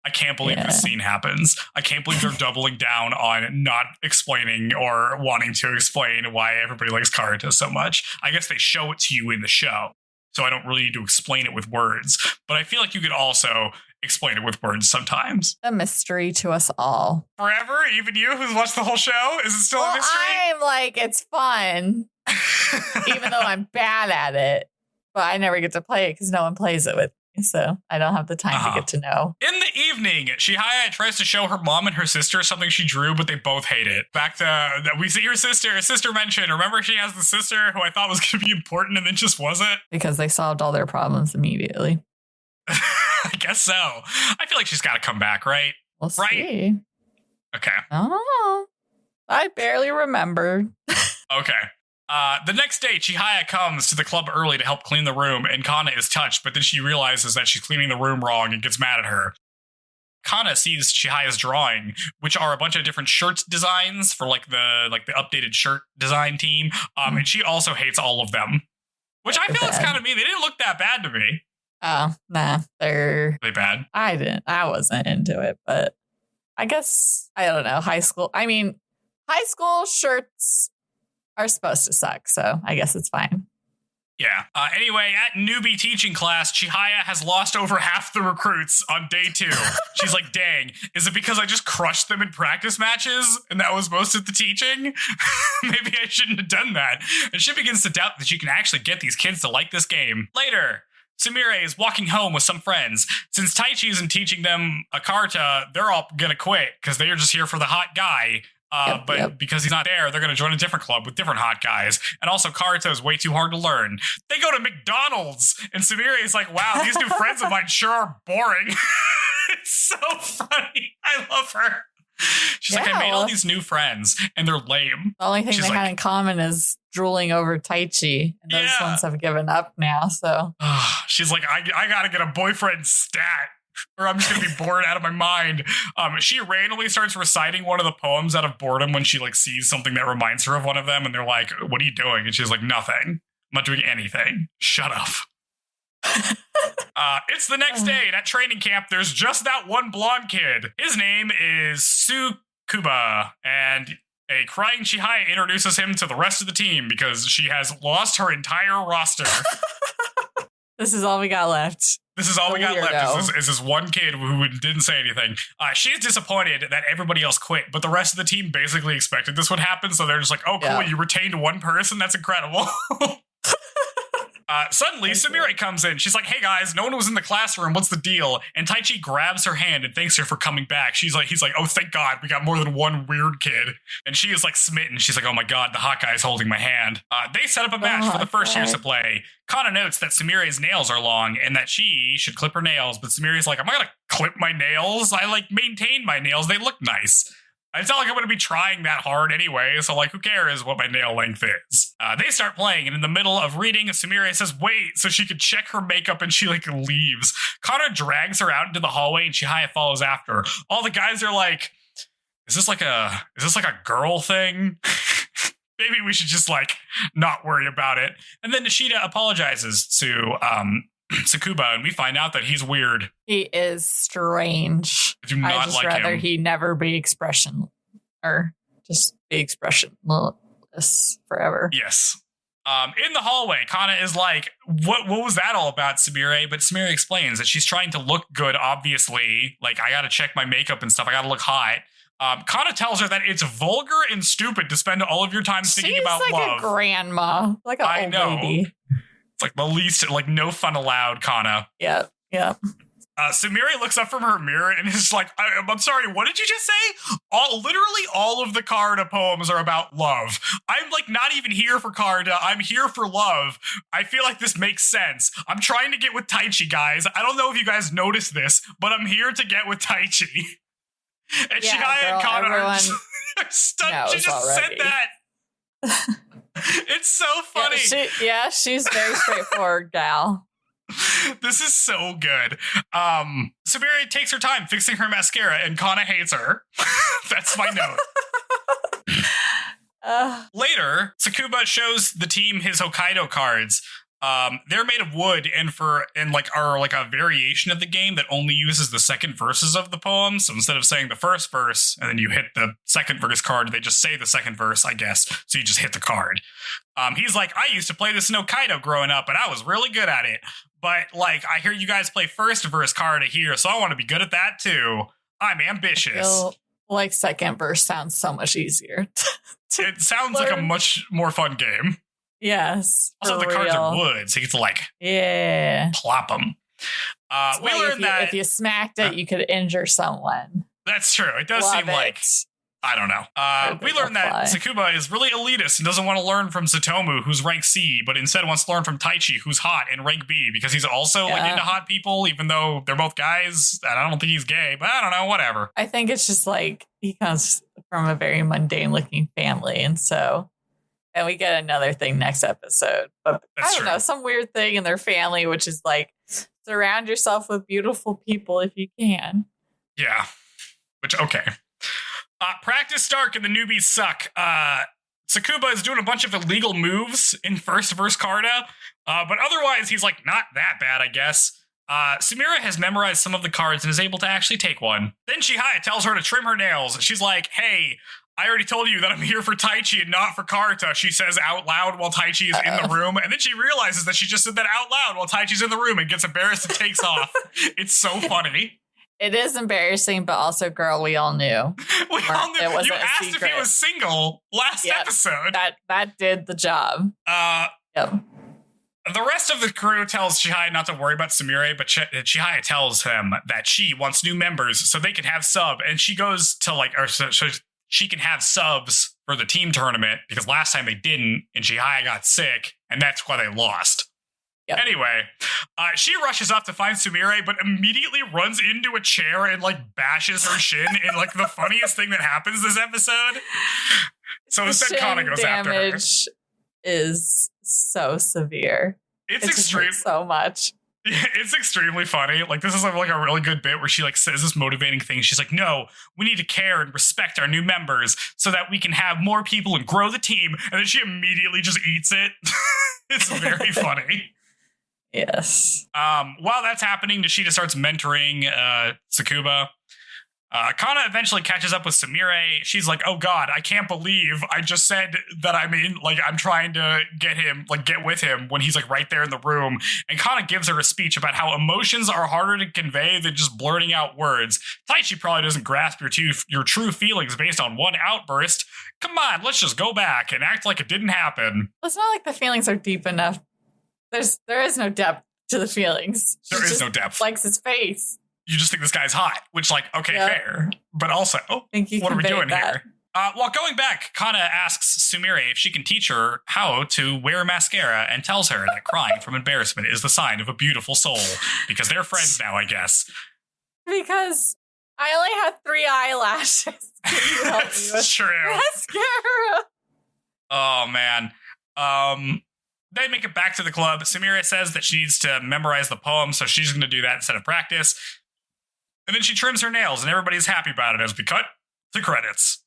I can't believe this scene happens. I can't believe they're doubling down on not explaining or wanting to explain why everybody likes Karata so much. I guess they show it to you in the show, so I don't really need to explain it with words. But I feel like you could also explain it with words sometimes. A mystery to us all. Forever? Even you who's watched the whole show? Is it still a mystery? I'm like, it's fun. Even though I'm bad at it. But I never get to play it because no one plays it with me. So I don't have the time to get to know. In the evening, Chihaya tries to show her mom and her sister something she drew, but they both hate it. Back to, we see her sister mentioned. Remember, she has the sister who I thought was going to be important and then just wasn't? Because they solved all their problems immediately. I guess so. I feel like she's got to come back, right? We'll see. Okay. Oh, I barely remember. Okay. The next day, Chihaya comes to the club early to help clean the room, and Kana is touched, but then she realizes that she's cleaning the room wrong and gets mad at her. Kana sees Chihaya's drawing, which are a bunch of different shirt designs for like the updated shirt design team, and she also hates all of them, which I feel is kind of mean. They didn't look that bad to me. Oh, nah, they're bad. I wasn't into it, but I guess, I don't know, high school shirts are supposed to suck, so I guess it's fine. Yeah. Anyway, at newbie teaching class, Chihaya has lost over half the recruits on day 2. She's like, dang, is it because I just crushed them in practice matches and that was most of the teaching? Maybe I shouldn't have done that. And she begins to doubt that she can actually get these kids to like this game. Later, Sumire is walking home with some friends. Since Taichi isn't teaching them a Karta, they're all gonna quit because they are just here for the hot guy. Because he's not there, they're going to join a different club with different hot guys. And also, Karata is way too hard to learn. They go to McDonald's, and Sumire is like, wow, these new friends of mine sure are boring. It's so funny. I love her. She's like, I made all these new friends, and they're lame. The only thing they had in common is drooling over Taichi. And those ones have given up now, so. She's like, I got to get a boyfriend stat, or I'm just going to be bored out of my mind. She randomly starts reciting one of the poems out of boredom when she like sees something that reminds her of one of them. And they're like, what are you doing? And she's like, nothing. I'm not doing anything. Shut up. It's the next day, and at training camp, there's just that one blonde kid. His name is Tsukuba, and a crying Chihaya introduces him to the rest of the team because she has lost her entire roster. This is all we got left. This is all we got left is this one kid who didn't say anything. She's disappointed that everybody else quit, but the rest of the team basically expected this would happen, so they're just like, oh, cool, you retained one person? That's incredible. Suddenly, Sumire comes in. She's like, hey guys, no one was in the classroom. What's the deal? And Taichi grabs her hand and thanks her for coming back. He's like, oh, thank God, we got more than one weird kid. And she is like smitten. She's like, oh my God, the hot guy is holding my hand. They set up a match for the first years to play. Kana notes that Sumire's nails are long and that she should clip her nails. But Sumire's like, I'm not gonna clip my nails. I like maintain my nails. They look nice. It's not like I'm going to be trying that hard anyway, so like, who cares what my nail length is? They start playing, and in the middle of reading, Sumire says, wait, so she could check her makeup, and she like leaves. Connor drags her out into the hallway, and Chihaya follows after. All the guys are like, is this like a girl thing? Maybe we should just like not worry about it. And then Nishida apologizes to Tsukuba, and we find out that he's weird. He is strange. I do not like him. I'd rather he never be expression, or just be expressionless forever. Yes. In the hallway, Kana is like, what was that all about, Sumire? But Sumire explains that she's trying to look good, obviously. Like, I gotta check my makeup and stuff. I gotta look hot. Kana tells her that it's vulgar and stupid to spend all of your time thinking about love. She's like a grandma. Like an old lady. It's like the least, like, no fun allowed, Kana. Yeah. Sumire looks up from her mirror and is like, I'm sorry, what did you just say? Literally all of the Karada poems are about love. I'm like not even here for Karada. I'm here for love. I feel like this makes sense. I'm trying to get with Taichi, guys. I don't know if you guys noticed this, but I'm here to get with Taichi. And Chihaya and Kana are stunned. She just said that. It's so funny. She's very straightforward gal. This is so good. Sumire takes her time fixing her mascara, and Kana hates her. That's my note. Later, Tsukuba shows the team his Hokkaido cards. They're made of wood and are like a variation of the game that only uses the second verses of the poem. So instead of saying the first verse and then you hit the second verse card, they just say the second verse, I guess. So you just hit the card. He's like, I used to play this in Hokkaido growing up, and I was really good at it. But like, I hear you guys play first verse card here, so I want to be good at that too. I'm ambitious. I feel like second verse sounds so much easier. It sounds like a much more fun game. Yes. Also, the cards are wood, so you get to like plop them. We learned that if you smacked it, you could injure someone. That's true. It does seem like, I don't know. We learned that Tsukuba is really elitist and doesn't want to learn from Tsutomu, who's rank C, but instead wants to learn from Taichi, who's hot and rank B, because he's also like into hot people, even though they're both guys. And I don't think he's gay, but I don't know, whatever. I think it's just like he comes from a very mundane looking family, and we get another thing next episode. But I don't know, some weird thing in their family, which is like surround yourself with beautiful people if you can. Yeah. Okay. Practice Stark and the newbies suck. Tsukuba is doing a bunch of illegal moves in first verse Karda, but otherwise he's like not that bad, I guess. Sumire has memorized some of the cards and is able to actually take one. Then Chihaya tells her to trim her nails. She's like, hey, I already told you that I'm here for Taichi and not for Karata, she says out loud while Taichi is in the room. And then she realizes that she just said that out loud while Taichi's in the room and gets embarrassed and takes off. It's so funny. It is embarrassing, but also, girl, we all knew. We all knew. You asked if he was single last episode. That did the job. The rest of the crew tells Chihaya not to worry about Sumire, but Chihaya tells him that she wants new members so they can have sub. And she goes to so she can have subs for the team tournament because last time they didn't, and Chihaya got sick, and that's why they lost. Yep. Anyway, she rushes up to find Sumire, but immediately runs into a chair and like bashes her shin in like the funniest thing that happens this episode. So instead, Kana goes after her. Damage is so severe. It's extreme. So much. It's extremely funny. Like, this is like a really good bit where she like says this motivating thing. She's like, no, we need to care and respect our new members so that we can have more people and grow the team. And then she immediately just eats it. It's very funny. Yes. While that's happening, Nishida starts mentoring Tsukuba. Kana eventually catches up with Sumire. She's like, oh god, I can't believe I just said that I'm trying to get with him when he's like right there in the room. And Kana gives her a speech about how emotions are harder to convey than just blurting out words. Taichi probably doesn't grasp your true feelings based on one outburst. Come on, let's just go back and act like it didn't happen. It's not like the feelings are deep enough. There is no depth to the feelings. There is no depth. Likes his face. You just think this guy's hot, which fair. But also, what are we doing here? While going back, Kana asks Sumire if she can teach her how to wear mascara and tells her that crying from embarrassment is the sign of a beautiful soul because they're friends now, I guess. Because I only have 3 eyelashes. Can you help me with true. Mascara. Oh, man. They make it back to the club. Sumire says that she needs to memorize the poem, so she's going to do that instead of practice. And then she trims her nails, and everybody's happy about it as we cut to credits.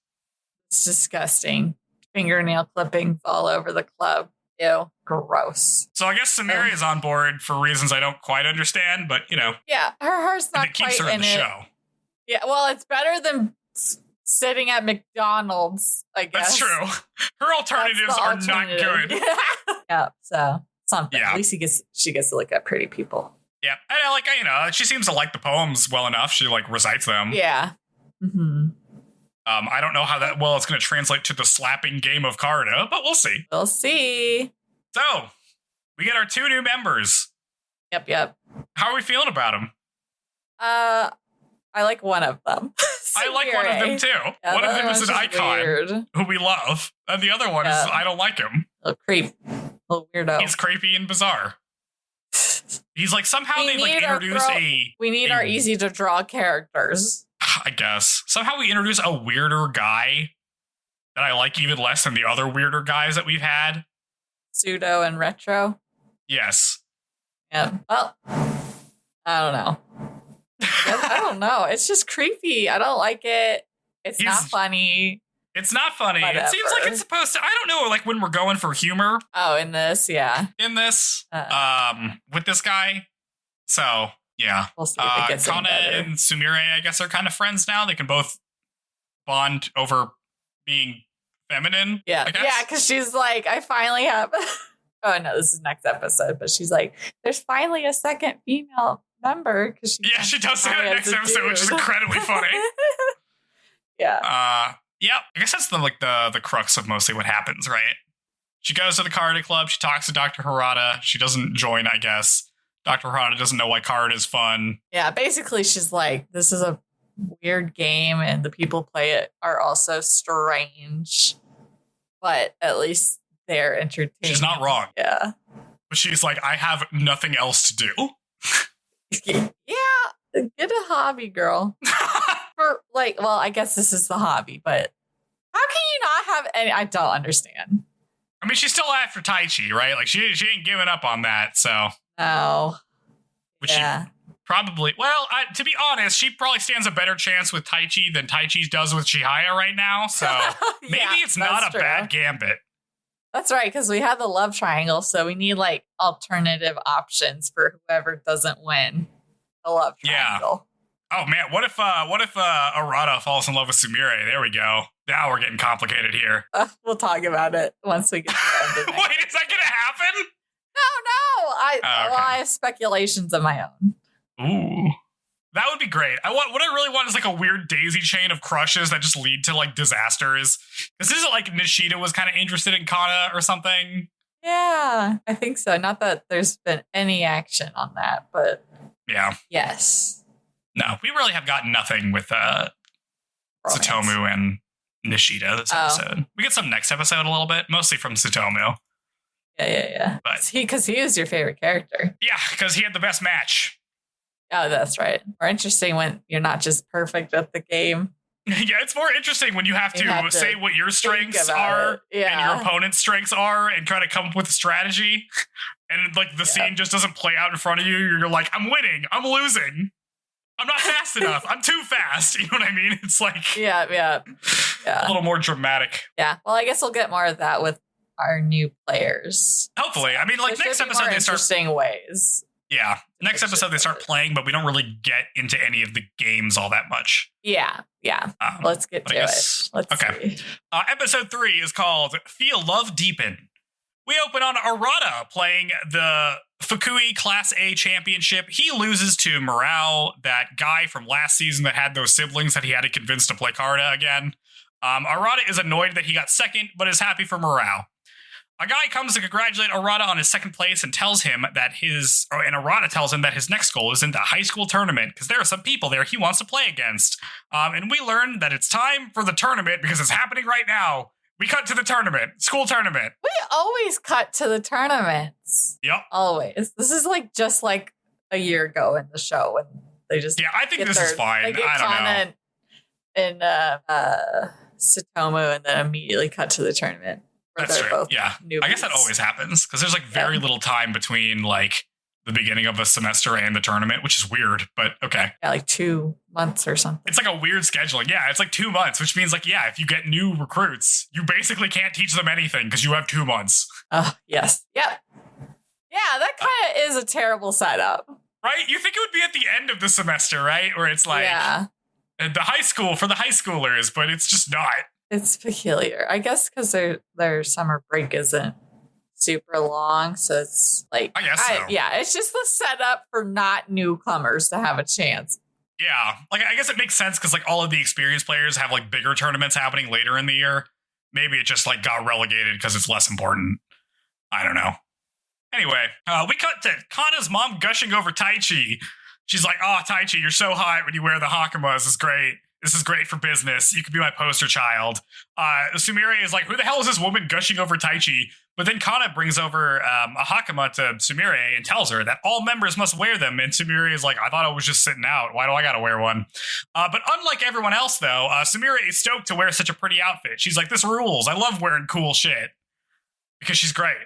It's disgusting. Fingernail clippings all over the club. Ew. gross. So I guess Sumire is on board for reasons I don't quite understand, but Yeah, her heart's not it keeps quite her in the it. show. Yeah, well, it's better than sitting at McDonald's, I guess. That's true. Her alternatives are not good. Yeah, so something. Yeah. At least she gets to look at pretty people. Yeah, and she seems to like the poems well enough. She recites them. Yeah. Mm-hmm. I don't know how that it's going to translate to the slapping game of Carta, but we'll see. We'll see. So we get our 2 new members. Yep. How are we feeling about them? I like one of them. I like one of them too. Yeah, one of them is an icon weird. who we love, and the other one is I don't like him. A creep, a weirdo. He's creepy and bizarre. He's like somehow they introduce We need our easy to draw characters. I guess somehow we introduce a weirder guy that I like even less than the other weirder guys that we've had. Pseudo and retro. Yes. Yeah. Well, I don't know. I don't know. It's just creepy. I don't like it. It's not funny. It's not funny. Whatever. It seems like it's supposed to. I don't know. Like when we're going for humor. Oh, in this, yeah. With this guy. So yeah. We'll see if it gets Kana better. and Sumire, I guess, are kind of friends now. They can both bond over being feminine. Yeah, yeah. Because she's like, I finally have. Oh no, this is next episode. But she's like, there's finally a second female member. Because she does say that next episode, which is incredibly funny. Yeah. Yeah, I guess that's the crux of mostly what happens, right? She goes to the karate club. She talks to Dr. Arata. She doesn't join, I guess. Dr. Arata doesn't know why karate is fun. Yeah, basically she's like, this is a weird game and the people play it are also strange. But at least they're entertaining. She's not wrong. Yeah. But she's like, I have nothing else to do. Yeah, get a hobby, girl. I guess this is the hobby, but how can you not have any? I don't understand. I mean, she's still after Taichi, right? Like, she ain't giving up on that, so. Oh. Which she probably, to be honest, she probably stands a better chance with Taichi than Taichi does with Chihaya right now, so maybe it's not a bad gambit. That's right, because we have the love triangle, so we need, alternative options for whoever doesn't win the love triangle. Oh man, what if Arata falls in love with Sumire? There we go. Now we're getting complicated here. We'll talk about it once we get to the end of it. Wait, is that gonna happen? No. I have speculations of my own. Ooh, that would be great. What I really want is a weird daisy chain of crushes that just lead to disasters. Because isn't it Nishida was kind of interested in Kana or something? Yeah, I think so. Not that there's been any action on that, but yeah, yes. No, we really have gotten nothing with Tsutomu and Nishida this episode. We get some next episode a little bit, mostly from Tsutomu. Yeah. But because he was your favorite character. Yeah, because he had the best match. Oh, that's right. More interesting when you're not just perfect at the game. Yeah, it's more interesting when you have to say what your strengths are and your opponent's strengths are and try to come up with a strategy. And the scene just doesn't play out in front of you. You're like, I'm winning. I'm losing. I'm not fast enough. I'm too fast. You know what I mean? It's yeah. A little more dramatic. Yeah. Well, I guess we'll get more of that with our new players. Hopefully. I mean, next episode they start interesting ways. Yeah. Next episode they start playing, but we don't really get into any of the games all that much. Yeah. Let's get to it. Let's see. Episode 3 is called Feel Love Deepen. We open on Arata playing the Fukui Class A Championship. He loses to Morale, that guy from last season that had those siblings that he had to convince to play Carta again. Arata is annoyed that he got second, but is happy for Morale. A guy comes to congratulate Arata on his second place and tells him that Arata tells him that his next goal is in the high school tournament because there are some people there he wants to play against. And we learn that it's time for the tournament because it's happening right now. We cut to the tournament, school tournament. We always cut to the tournaments. Yep. Always. This is just a year ago in the show when they just I think this is fine. I don't know. And Tsutomu and then immediately cut to the tournament. That's true. Yeah. Newbies. I guess that always happens because there's very little time between the beginning of a semester and the tournament, which is weird, but okay. Yeah, like 2 months or something. It's like a weird scheduling. Yeah, it's like 2 months, which means like, yeah, if you get new recruits, you basically can't teach them anything because you have 2 months. Yes. Yep. Yeah, that kind of is a terrible setup. Right? You think it would be at the end of the semester, right? Where it's like the high school for the high schoolers, but it's just not. It's peculiar. I guess because their summer break isn't super long, so it's like I guess so. It's just the setup for not newcomers to have a chance. Yeah, like I guess it makes sense because like all of the experienced players have like bigger tournaments happening later in the year. Maybe it just like got relegated because it's less important. I don't know. Anyway, we cut to Kana's mom gushing over Taichi. She's like, "Oh, Taichi, you're so hot when you wear the hakamas. It's great. This is great for business. You could be my poster child." Sumire is like, "Who the hell is this woman gushing over Taichi?" But then Kana brings over a hakama to Sumire and tells her that all members must wear them. And Sumire is like, "I thought I was just sitting out. Why do I got to wear one?" But unlike everyone else, though, Sumire is stoked to wear such a pretty outfit. She's like, "This rules. I love wearing cool shit." Because she's great.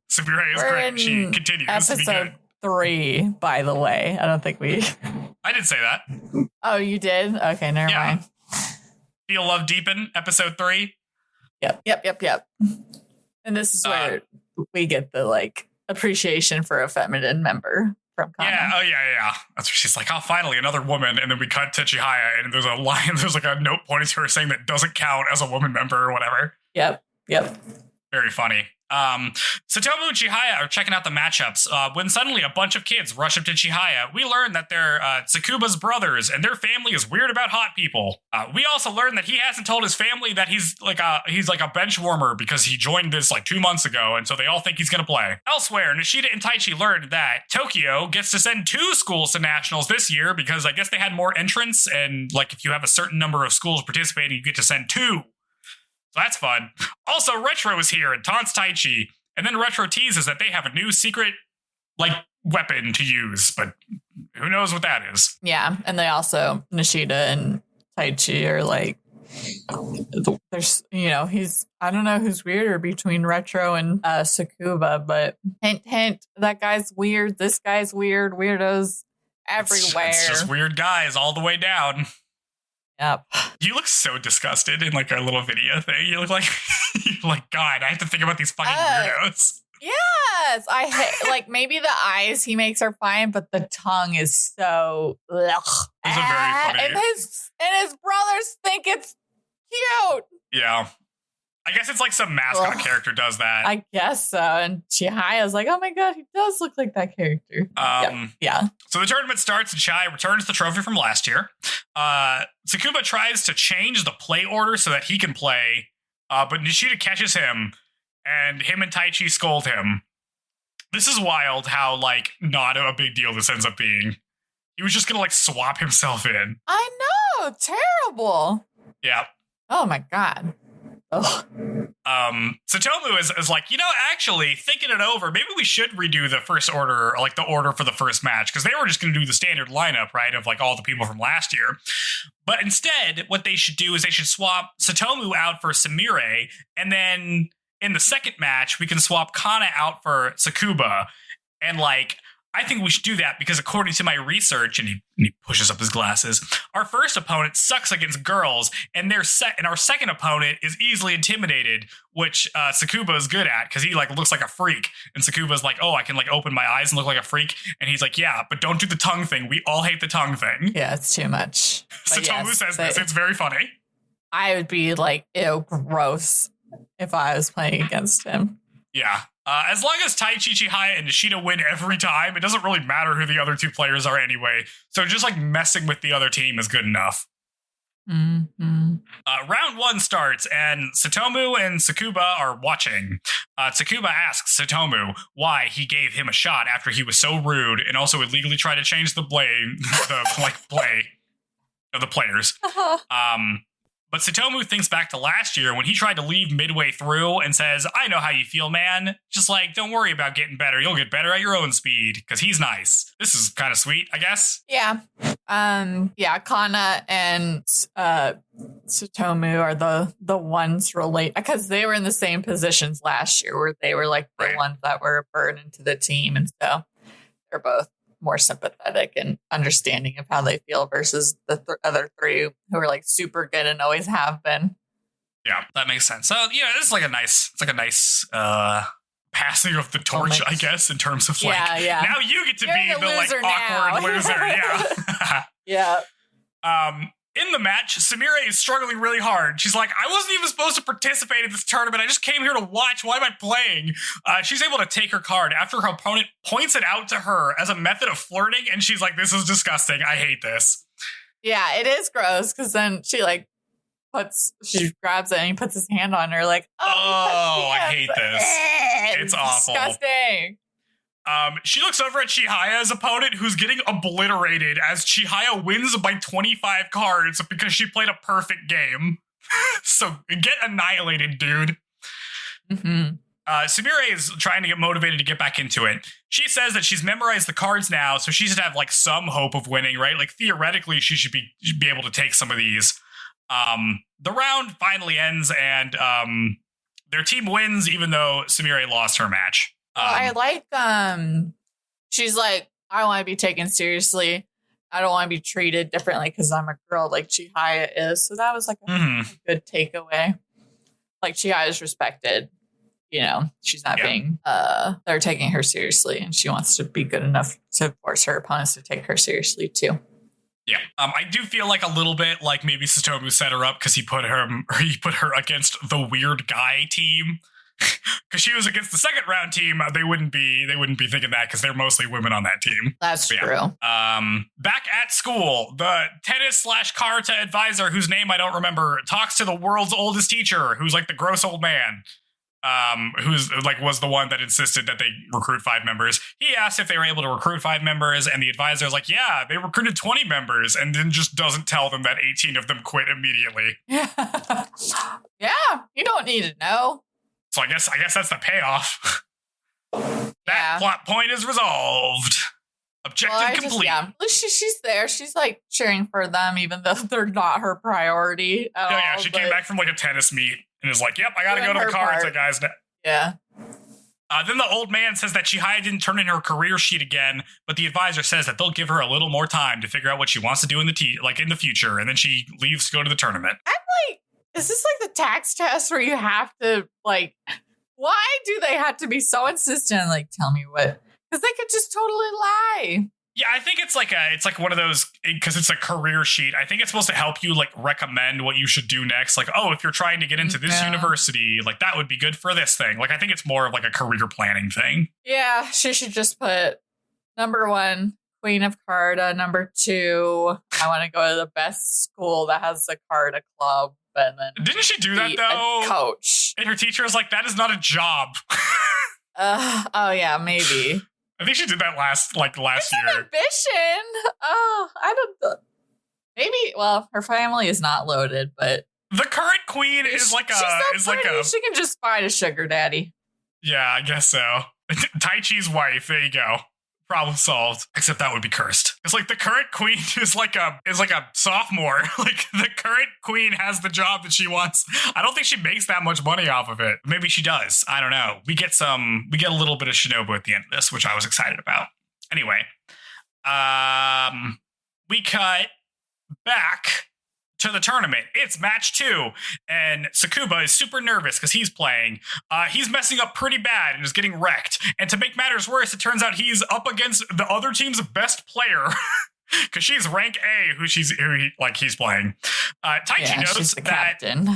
Sumire is great. She continues to be good. 3, by the way. I don't think we... I did say that. Oh, you did? Okay, never mind. Feel Love Deepen, episode 3. Yep. And this is where we get the, like, appreciation for a feminine member from Kana. Yeah. That's where she's like, "Oh, finally, another woman." And then we cut to Chihaya, and there's a line, there's like a note pointing to her saying that doesn't count as a woman member or whatever. Yep. Very funny. Satomu and Chihaya are checking out the matchups when suddenly a bunch of kids rush up to Chihaya. We learn that they're Tsukuba's brothers and their family is weird about hot people. We also learn that he hasn't told his family that he's like a bench warmer because he joined this like 2 months ago, and so they all think he's gonna play. Elsewhere, Nishida and Taichi learned that Tokyo gets to send 2 schools to nationals this year because I guess they had more entrants, and like if you have a certain number of schools participating, you get to send 2. So that's fun. Also, Retro is here and taunts Taichi, and then Retro teases that they have a new secret, like, weapon to use, but who knows what that is. Yeah, and they also, Nishida and Taichi are like, there's, I don't know who's weirder between Retro and Tsukuba, but hint, that guy's weird, this guy's weird, weirdos everywhere. It's just weird guys all the way down. Yep. You look so disgusted in like our little video thing. You look like, God, I have to think about these fucking weirdos. Yes, I hate, like maybe the eyes he makes are fine, but the tongue is so. Ugh. Those are very funny. And his brothers think it's cute. Yeah. I guess it's like some mascot character does that. I guess so. And Chihaya's like, "Oh my God, he does look like that character." Yeah. So the tournament starts and Chihaya returns the trophy from last year. Tsukuba tries to change the play order so that he can play, but Nishida catches him, and him and Taichi scold him. This is wild how, like, not a big deal this ends up being. He was just gonna, like, swap himself in. I know! Terrible! Yeah. Oh my God. Ugh. Satomu is like, actually thinking it over, maybe we should redo the first order, or like the order for the first match, because they were just going to do the standard lineup, right, of like all the people from last year. But instead, what they should do is they should swap Satomu out for Sumire, and then in the second match, we can swap Kana out for Tsukuba. And like, I think we should do that because according to my research, and he pushes up his glasses, our first opponent sucks against girls, and our second opponent is easily intimidated, which Tsukuba is good at because he like looks like a freak. And Tsukuba's like, "Oh, I can like open my eyes and look like a freak." And he's like, "Yeah, but don't do the tongue thing. We all hate the tongue thing." Yeah, it's too much. Satomu says this. It's very funny. I would be like, ew, gross if I was playing against him. Yeah. As long as Taichi, Chihaya, and Nishida win every time, it doesn't really matter who the other 2 players are anyway. So just like messing with the other team is good enough. Mm-hmm. Round 1 starts, and Satomu and Tsukuba are watching. Tsukuba asks Satomu why he gave him a shot after he was so rude, and also illegally tried to change the play of the players. But Satomu thinks back to last year when he tried to leave midway through and says, "I know how you feel, man. Just like, don't worry about getting better. You'll get better at your own speed," because he's nice. This is kind of sweet, I guess. Yeah. Kana and Satomu are the ones relate because they were in the same positions last year where they were like the ones that were a burden to the team, and so are both more sympathetic and understanding of how they feel versus the other three who are like super good and always have been. Yeah, that makes sense. So yeah, it's like a nice passing of the torch, I guess, in terms of like now you get to be the like awkward loser. Yeah. Yeah. In the match, Samira is struggling really hard. She's like, I wasn't even supposed to participate in this tournament. I just came here to watch. Why am I playing? She's able to take her card after her opponent points it out to her as a method of flirting. And she's like, this is disgusting. I hate this. Yeah, it is gross because then she like she grabs it and he puts his hand on her like, oh I hate this. It's awful. Disgusting. She looks over at Chihaya's opponent, who's getting obliterated as Chihaya wins by 25 cards because she played a perfect game. So get annihilated, dude. Mm-hmm. Samira is trying to get motivated to get back into it. She says that she's memorized the cards now, so she should have like some hope of winning, right? Like theoretically, she should be able to take some of these. The round finally ends, and their team wins, even though Samira lost her match. I like she's like, I don't want to be taken seriously. I don't want to be treated differently because I'm a girl like Chihaya is. So that was like a good takeaway. Like Chihaya is respected. You know, she's not being they're taking her seriously, and she wants to be good enough to force her opponents to take her seriously too. Yeah, I do feel like a little bit like maybe Satomu set her up because he put her against the weird guy team. Because she was against the second round team, they wouldn't be thinking that because they're mostly women on that team. That's true. Back at school, the tennis/karate advisor, whose name I don't remember, talks to the world's oldest teacher, who's like the gross old man, who's like was the one that insisted that they recruit 5 members. He asked if they were able to recruit 5 members, and the advisor is like, yeah, they recruited 20 members, and then just doesn't tell them that 18 of them quit immediately. Yeah, you don't need to know. So I guess that's the payoff. That plot point is resolved. Objective complete. At least she's there. She's like cheering for them, even though they're not her priority at all. Yeah, she came back from like a tennis meet and is like, yep, I gotta go to the karate guys now. Yeah. Then the old man says that Chihaya didn't turn in her career sheet again, but the advisor says that they'll give her a little more time to figure out what she wants to do in the future, and then she leaves to go to the tournament. I'm like, is this like the tax test where you have to like, why do they have to be so insistent? Like, tell me what, because they could just totally lie. Yeah, I think it's like one of those, because it's a career sheet. I think it's supposed to help you like recommend what you should do next. Like, oh, if you're trying to get into this university, like that would be good for this thing. Like, I think it's more of like a career planning thing. Yeah, she should just put number 1, Queen of Karate. Number 2, I want to go to the best school that has a Karate club. And then didn't she do that though? Coach. And her teacher was like, that is not a job. Oh yeah, maybe. I think she did that last year. Ambition. Oh, I don't. Maybe. Well, her family is not loaded, but the current queen is like she can just find a sugar daddy. Yeah, I guess so. Taichi's wife. There you go. Problem solved. Except that would be cursed. It's like the current queen is like a sophomore. Like the current queen has the job that she wants. I don't think she makes that much money off of it. Maybe she does. I don't know. We get a little bit of Shinobu at the end of this, which I was excited about. Anyway, we cut back to the tournament. It's match 2, and Tsukuba is super nervous because he's playing. He's messing up pretty bad and is getting wrecked. And to make matters worse, it turns out he's up against the other team's best player because she's rank A, he's playing. Taichi notes that captain.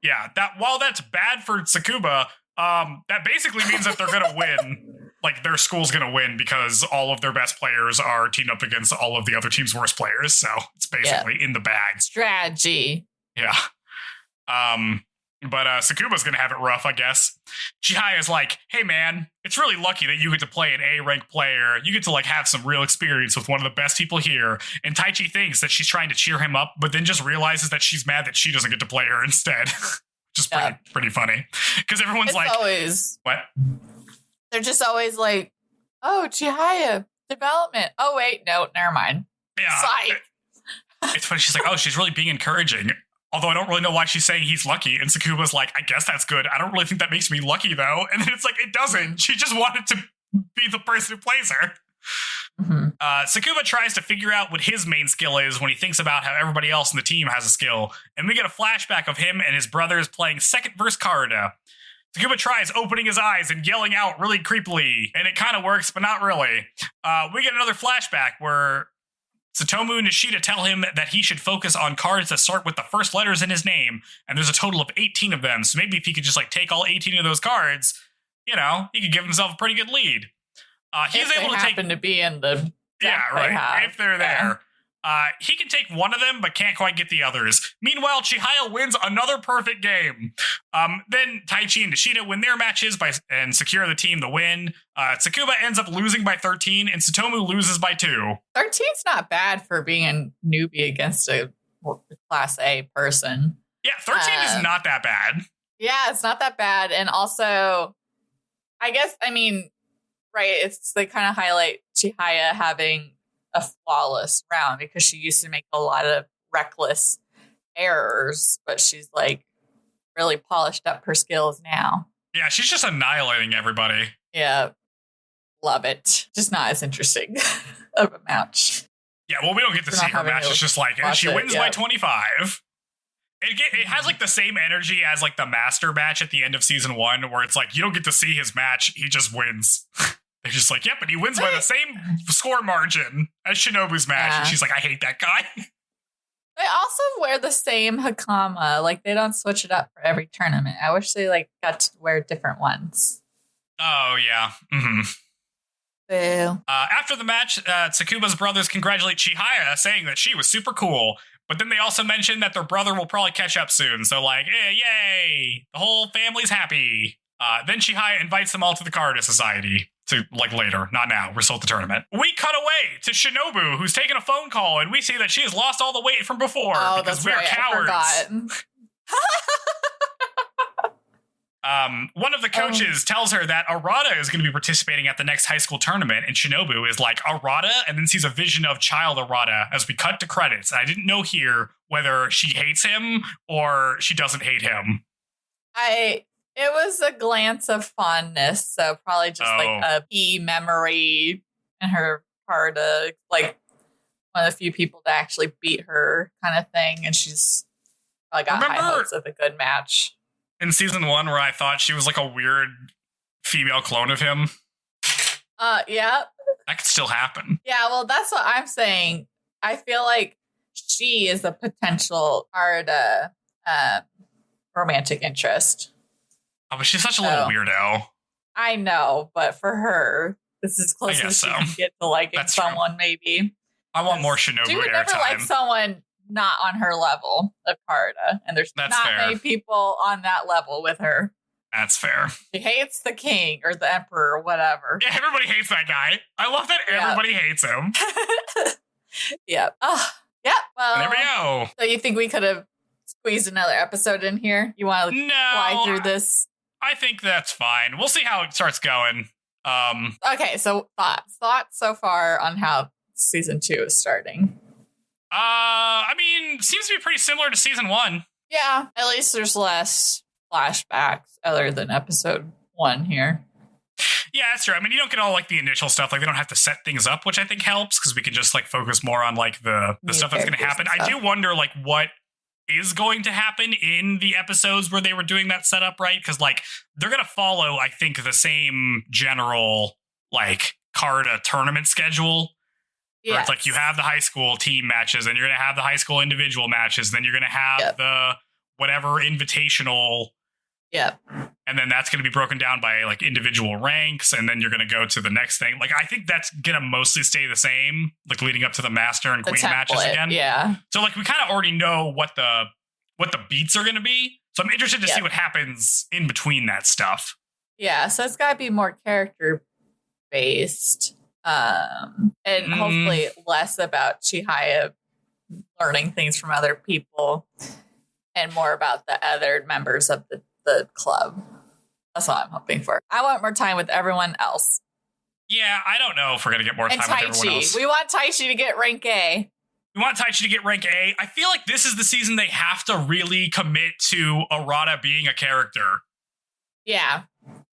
Yeah, that while that's bad for Tsukuba, that basically means that they're gonna win. Like their school's gonna win because all of their best players are teamed up against all of the other team's worst players. So it's basically in the bag. Strategy. Yeah. But Tsukuba's gonna have it rough, I guess. Chihaya's like, hey man, it's really lucky that you get to play an A-ranked player. You get to like have some real experience with one of the best people here. And Taichi thinks that she's trying to cheer him up, but then just realizes that she's mad that she doesn't get to play her instead. Which is pretty funny. Because everyone's what? They're just always like, oh, Chihaya, development. Oh, wait, no, never mind. Yeah. It's funny. She's like, oh, she's really being encouraging. Although I don't really know why she's saying he's lucky. And Tsukuba's like, I guess that's good. I don't really think that makes me lucky, though. And then it's like, it doesn't. She just wanted to be the person who plays her. Tsukuba tries to figure out what his main skill is when he thinks about how everybody else in the team has a skill, and we get a flashback of him and his brothers playing second verse Karada. Tsukuba tries opening his eyes and yelling out really creepily, and it kind of works, but not really. We get another flashback where Tsutomu and Nishida tell him that he should focus on cards that start with the first letters in his name, and there's a total of 18 of them, so maybe if he could just take all 18 of those cards, he could give himself a pretty good lead. He's able to happen to be in the if they're there. He can take one of them, but can't quite get the others. Meanwhile, Chihaya wins another perfect game. Then Taichi and Nishida win their matches and secure the team the win. Tsukuba ends up losing by 13, and Tsutomu loses by 2. 13's not bad for being a newbie against a Class A person. Yeah, 13 is not that bad. Yeah, it's not that bad. And also, right, they kind of highlight Chihaya having a flawless round because she used to make a lot of reckless errors, but she's really polished up her skills now. Yeah, she's just annihilating everybody. Yeah, love it. Just not as interesting of a match. Yeah, well, we don't get to see her match. It's just she wins by 25. It has the same energy as the master match at the end of season 1, where it's you don't get to see his match, he just wins. They're just yeah, but he wins by the same score margin as Shinobu's match. And she's I hate that guy. They also wear the same hakama. They don't switch it up for every tournament. I wish they got to wear different ones. Oh, yeah. Mm-hmm. Boo. After the match, Tsukuba's brothers congratulate Chihaya, saying that she was super cool. But then they also mention that their brother will probably catch up soon. So hey, yay! The whole family's happy. Then Chihaya invites them all to the Karada Society. To later, not now. We're still at the tournament. We cut away to Shinobu, who's taking a phone call, and we see that she has lost all the weight from before because we're cowards. One of the coaches tells her that Arata is going to be participating at the next high school tournament, and Shinobu is Arata, and then sees a vision of child Arata as we cut to credits. And I didn't know here whether she hates him or she doesn't hate him. It was a glance of fondness, so probably just a key memory in her part of one of the few people to actually beat her kind of thing, and she's probably got high hopes of a good match. In season 1, where I thought she was a weird female clone of him. Yeah. That could still happen. Yeah, well, that's what I'm saying. I feel she is a potential Arata romantic interest. Oh, but she's such a little weirdo. I know, but for her, this is close as she can get to liking someone, maybe. I want more Shinobu airtime. She would never like someone not on her level of Karada, and there's not many people on that level with her. That's fair. She hates the king or the emperor or whatever. Yeah, everybody hates that guy. I love that everybody hates him. Yep. Yeah, well. There we go. So you think we could have squeezed another episode in here? You want to fly through this? I think that's fine. We'll see how it starts going. Okay, so thoughts so far on how season 2 is starting. Seems to be pretty similar to season 1. Yeah, at least there's less flashbacks other than episode 1 here. Yeah, that's true. You don't get all the initial stuff. They don't have to set things up, which I think helps because we can just focus more on the stuff that's going to happen. I do wonder what is going to happen in the episodes where they were doing that setup, right? Because they're going to follow, I think, the same general Karada tournament schedule. Yes. Where it's you have the high school team matches, and you're going to have the high school individual matches, and then you're going to have the whatever invitational. Yeah. And then that's going to be broken down by individual ranks, and then you're going to go to the next thing. I think that's going to mostly stay the same, leading up to the master and queen matches again. Yeah. So we kind of already know what the beats are going to be. So I'm interested to see what happens in between that stuff. Yeah. So it's got to be more character based, and hopefully less about Chihaya learning things from other people, and more about the other members of the club. That's what I'm hoping for. I want more time with everyone else. Yeah, I don't know if we're going to get more time with everyone else. We want Taichi to get rank A. We want Taichi to get rank A. I feel like this is the season they have to really commit to Arata being a character. Yeah,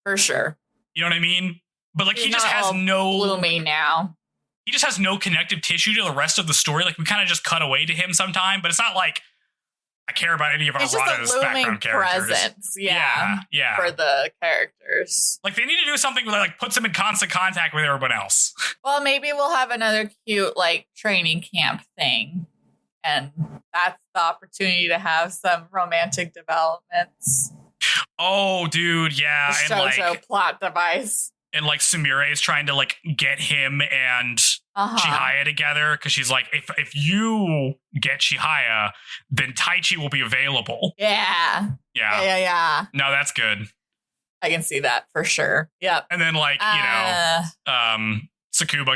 for sure. You know what I mean? But He's he just has no gloomy now. he just has no connective tissue to the rest of the story. Like, we kind of just cut away to him sometime, but it's not like I care about any of Arata's background characters. Presence, yeah, for the characters. Like, they need to do something that like puts them in constant contact with everyone else. Well, maybe we'll have another cute like training camp thing, and that's the opportunity to have some romantic developments. Oh, dude, yeah, the and Shoujo like plot device. And like Sumire is trying to like get him and Chihaya together because she's like, if you get Chihaya, then Taichi will be available. Yeah. No, that's good. I can see that for sure. Yep. And then like, Tsukuba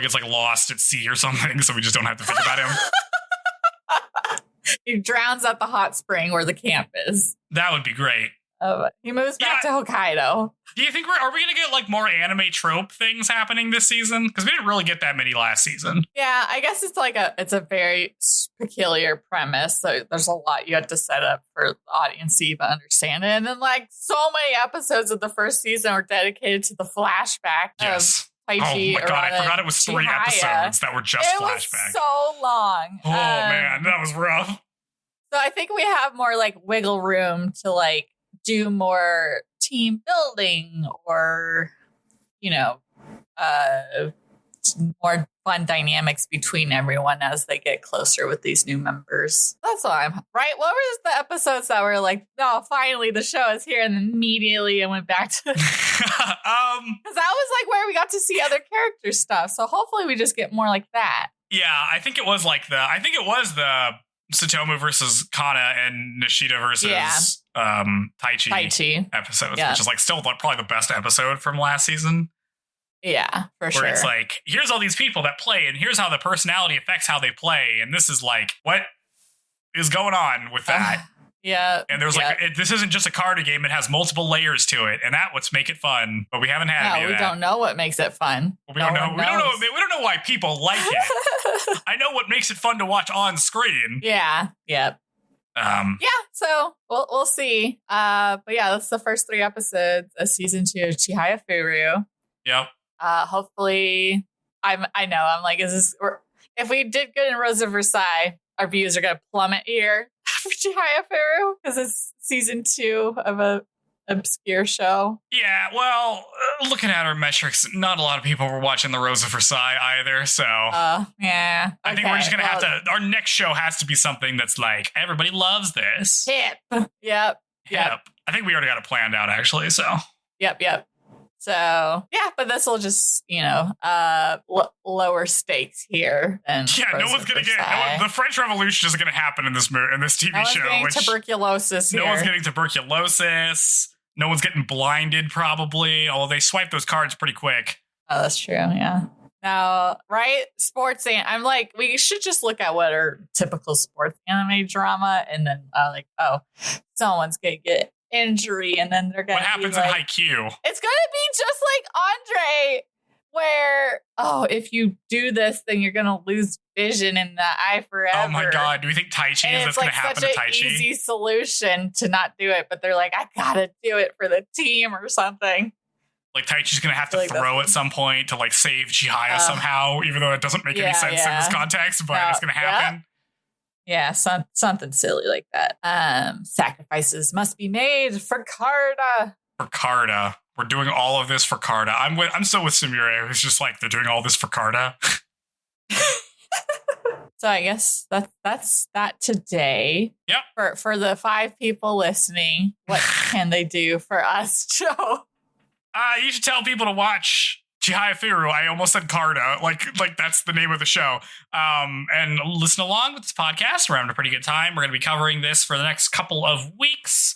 gets like lost at sea or something, so we just don't have to think about him. He drowns at the hot spring where the camp is. That would be great. He moves back to Hokkaido. Do you think are we going to get like more anime trope things happening this season? Because we didn't really get that many last season. Yeah, I guess it's a very peculiar premise. So there's a lot you have to set up for the audience to even understand it. And then like so many episodes of the first season are dedicated to the flashback of Taichi. Oh my god, I forgot it was 3 episodes that were just flashback. Was so long. Oh man, that was rough. So I think we have more like wiggle room to like do more team building or, more fun dynamics between everyone as they get closer with these new members. That's all right. What were the episodes that were like, oh, finally the show is here, and then immediately it went back to because that was like where we got to see other character stuff. So hopefully we just get more like that. Yeah, I think it was the Satomu versus Kana and Nishida versus Taichi episodes, which is like still probably the best episode from last season. Yeah, for sure. Where it's like, here's all these people that play, and here's how the personality affects how they play, and this is like, what is going on with that? And there's this isn't just a card game; it has multiple layers to it, and that's what's make it fun. But we haven't had any of that. We don't know what makes it fun. We don't know. We don't know why people like it. I know what makes it fun to watch on screen. Yeah. Yep. So we'll see. But yeah, that's the first 3 episodes of season 2 of Chihayafuru. Yep. Hopefully, I'm like, if we did good in Rose of Versailles, our views are going to plummet here for Chihayafuru because it's season 2 of a obscure show. Yeah, well, looking at our metrics, not a lot of people were watching the Rose of Versailles either, so yeah. I think we're just gonna have to. Our next show has to be something that's like everybody loves this. Hip. Yep. I think we already got it planned out actually. So. Yep. So yeah, but this will just lower stakes here. No one's gonna get the French Revolution isn't gonna happen in this TV show. No one's getting tuberculosis. No one's getting tuberculosis. No one's getting blinded, probably. Although they swipe those cards pretty quick. Oh, that's true. Yeah. Now, right? Sports I'm like, we should just look at what are typical sports anime drama, and then someone's gonna get injury, and then they're gonna. What happens in Haikyuu? It's gonna be just like Andre, where if you do this, then you're gonna lose vision in the eye forever. Oh my god! Do we think Taichi is gonna happen to Taichi? It's such an easy solution to not do it, but they're like, I gotta do it for the team or something. Like Taichi's gonna have to throw at some point to like save Chihaya somehow, even though it doesn't make any sense in this context, but it's gonna happen. Yeah, something silly like that. Sacrifices must be made for Carta. For Carta. We're doing all of this for Carta. I'm still with Sumire, who's just like, they're doing all this for Carta. So I guess that's that today. Yep. For the 5 people listening, what can they do for us, Joe? You should tell people to watch Chihayafuru. I almost said Carta. Like that's the name of the show. And listen along with this podcast. We're having a pretty good time. We're going to be covering this for the next couple of weeks.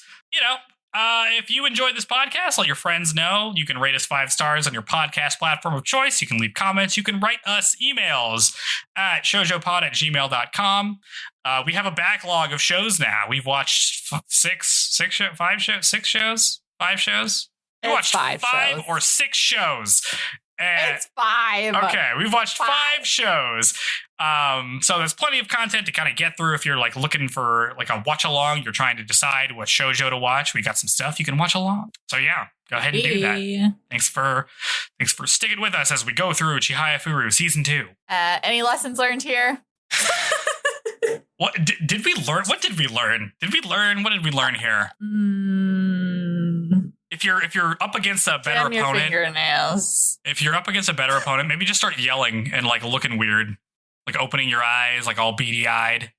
If you enjoyed this podcast, let your friends know. You can rate us 5 stars on your podcast platform of choice. You can leave comments. You can write us emails at shoujopod@gmail.com. We have a backlog of shows now. We've watched 5 shows. We watched 5 or 6 shows It's 5. Okay, we've watched 5 shows. So there's plenty of content to kind of get through if you're like looking for like a watch along. You're trying to decide what shoujo to watch. We got some stuff you can watch along. So yeah, go ahead and do that. Thanks for sticking with us as we go through Chihayafuru season 2. Any lessons learned here? What did we learn? What did we learn? What did we learn here? If you're up against a better opponent, fingernails. If you're up against a better opponent, maybe just start yelling and like looking weird, like opening your eyes, like all beady-eyed.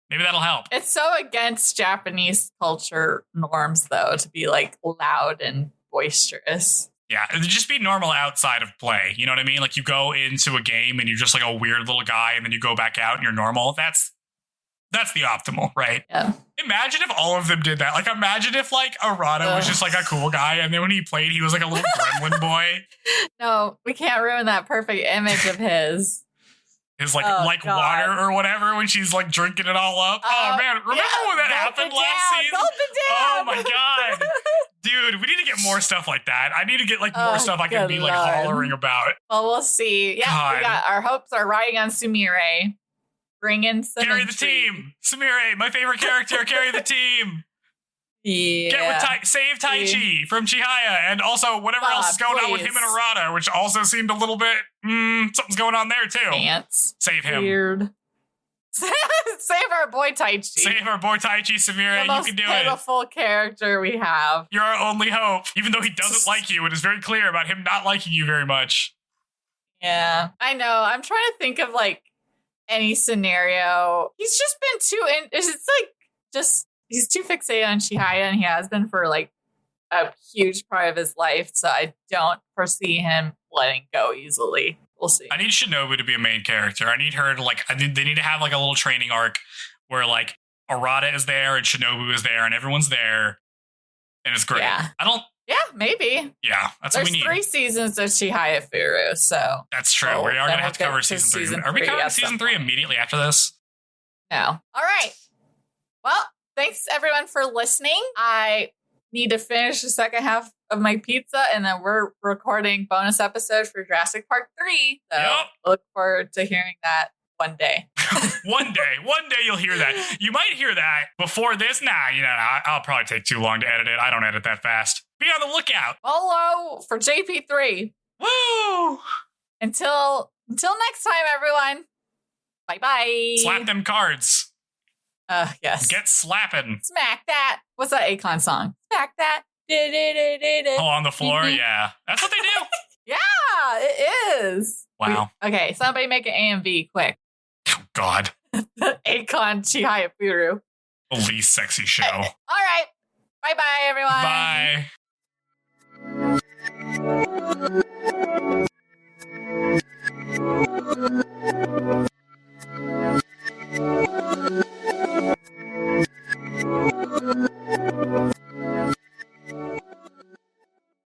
Maybe that'll help. It's so against Japanese culture norms, though, to be like loud and boisterous. Yeah, just be normal outside of play. You know what I mean? Like you go into a game and you're just like a weird little guy, and then you go back out and you're normal. That's the optimal, right? Yeah. Imagine if all of them did that. Like, imagine if, like, Arata was just, like, a cool guy, and then when he played, he was, like, a little gremlin boy. No, we can't ruin that perfect image of his. His, like, water or whatever when she's, like, drinking it all up. Oh, man. Remember when that happened last season? Oh, my God. Dude, we need to get more stuff like that. I need to get, like, more stuff I can be, like, hollering about. Well, we'll see. Yeah, we got our hopes are riding on Sumire. Bring in some carry the team. Sumire, my favorite character, carry the team. Yeah. Get with save Taichi from Chihaya, and also whatever else is going on with him and Arata, which also seemed a little bit something's going on there too. Ants. Save him. Weird. Save our boy Taichi. Save our boy Taichi, Sumire. You can do it. The most pitiful character we have. You're our only hope, even though he doesn't like you. It is very clear about him not liking you very much. Yeah, I know. I'm trying to think of like any scenario. He's just been he's too fixated on Chihaya, and he has been for like a huge part of his life, so I don't foresee him letting go easily. We'll see. I need Shinobu to be a main character. I need her to they need to have like a little training arc where like Arata is there and Shinobu is there and everyone's there, and it's great. Yeah. Yeah, maybe. Yeah, that's what we need. There's 3 seasons of Chihayafuru, so... That's true. We are going to have to cover season 3. Are we covering season 3 immediately after this? No. All right. Well, thanks, everyone, for listening. I need to finish the second half of my pizza, and then we're recording bonus episode for Jurassic Park 3. So look forward to hearing that one day. One day you'll hear that. You might hear that before this. I'll probably take too long to edit it. I don't edit that fast. Be on the lookout. Follow for JP3. Woo! Until next time, everyone. Bye-bye. Slap them cards. Yes. Get slapping. Smack that. What's that Akon song? Smack that. Oh, on the floor? Yeah. That's what they do. Yeah, it is. Wow. Okay, somebody make an AMV quick. Oh, God. Akon Chihayafuru. The least sexy show. All right. Bye-bye, everyone. Bye.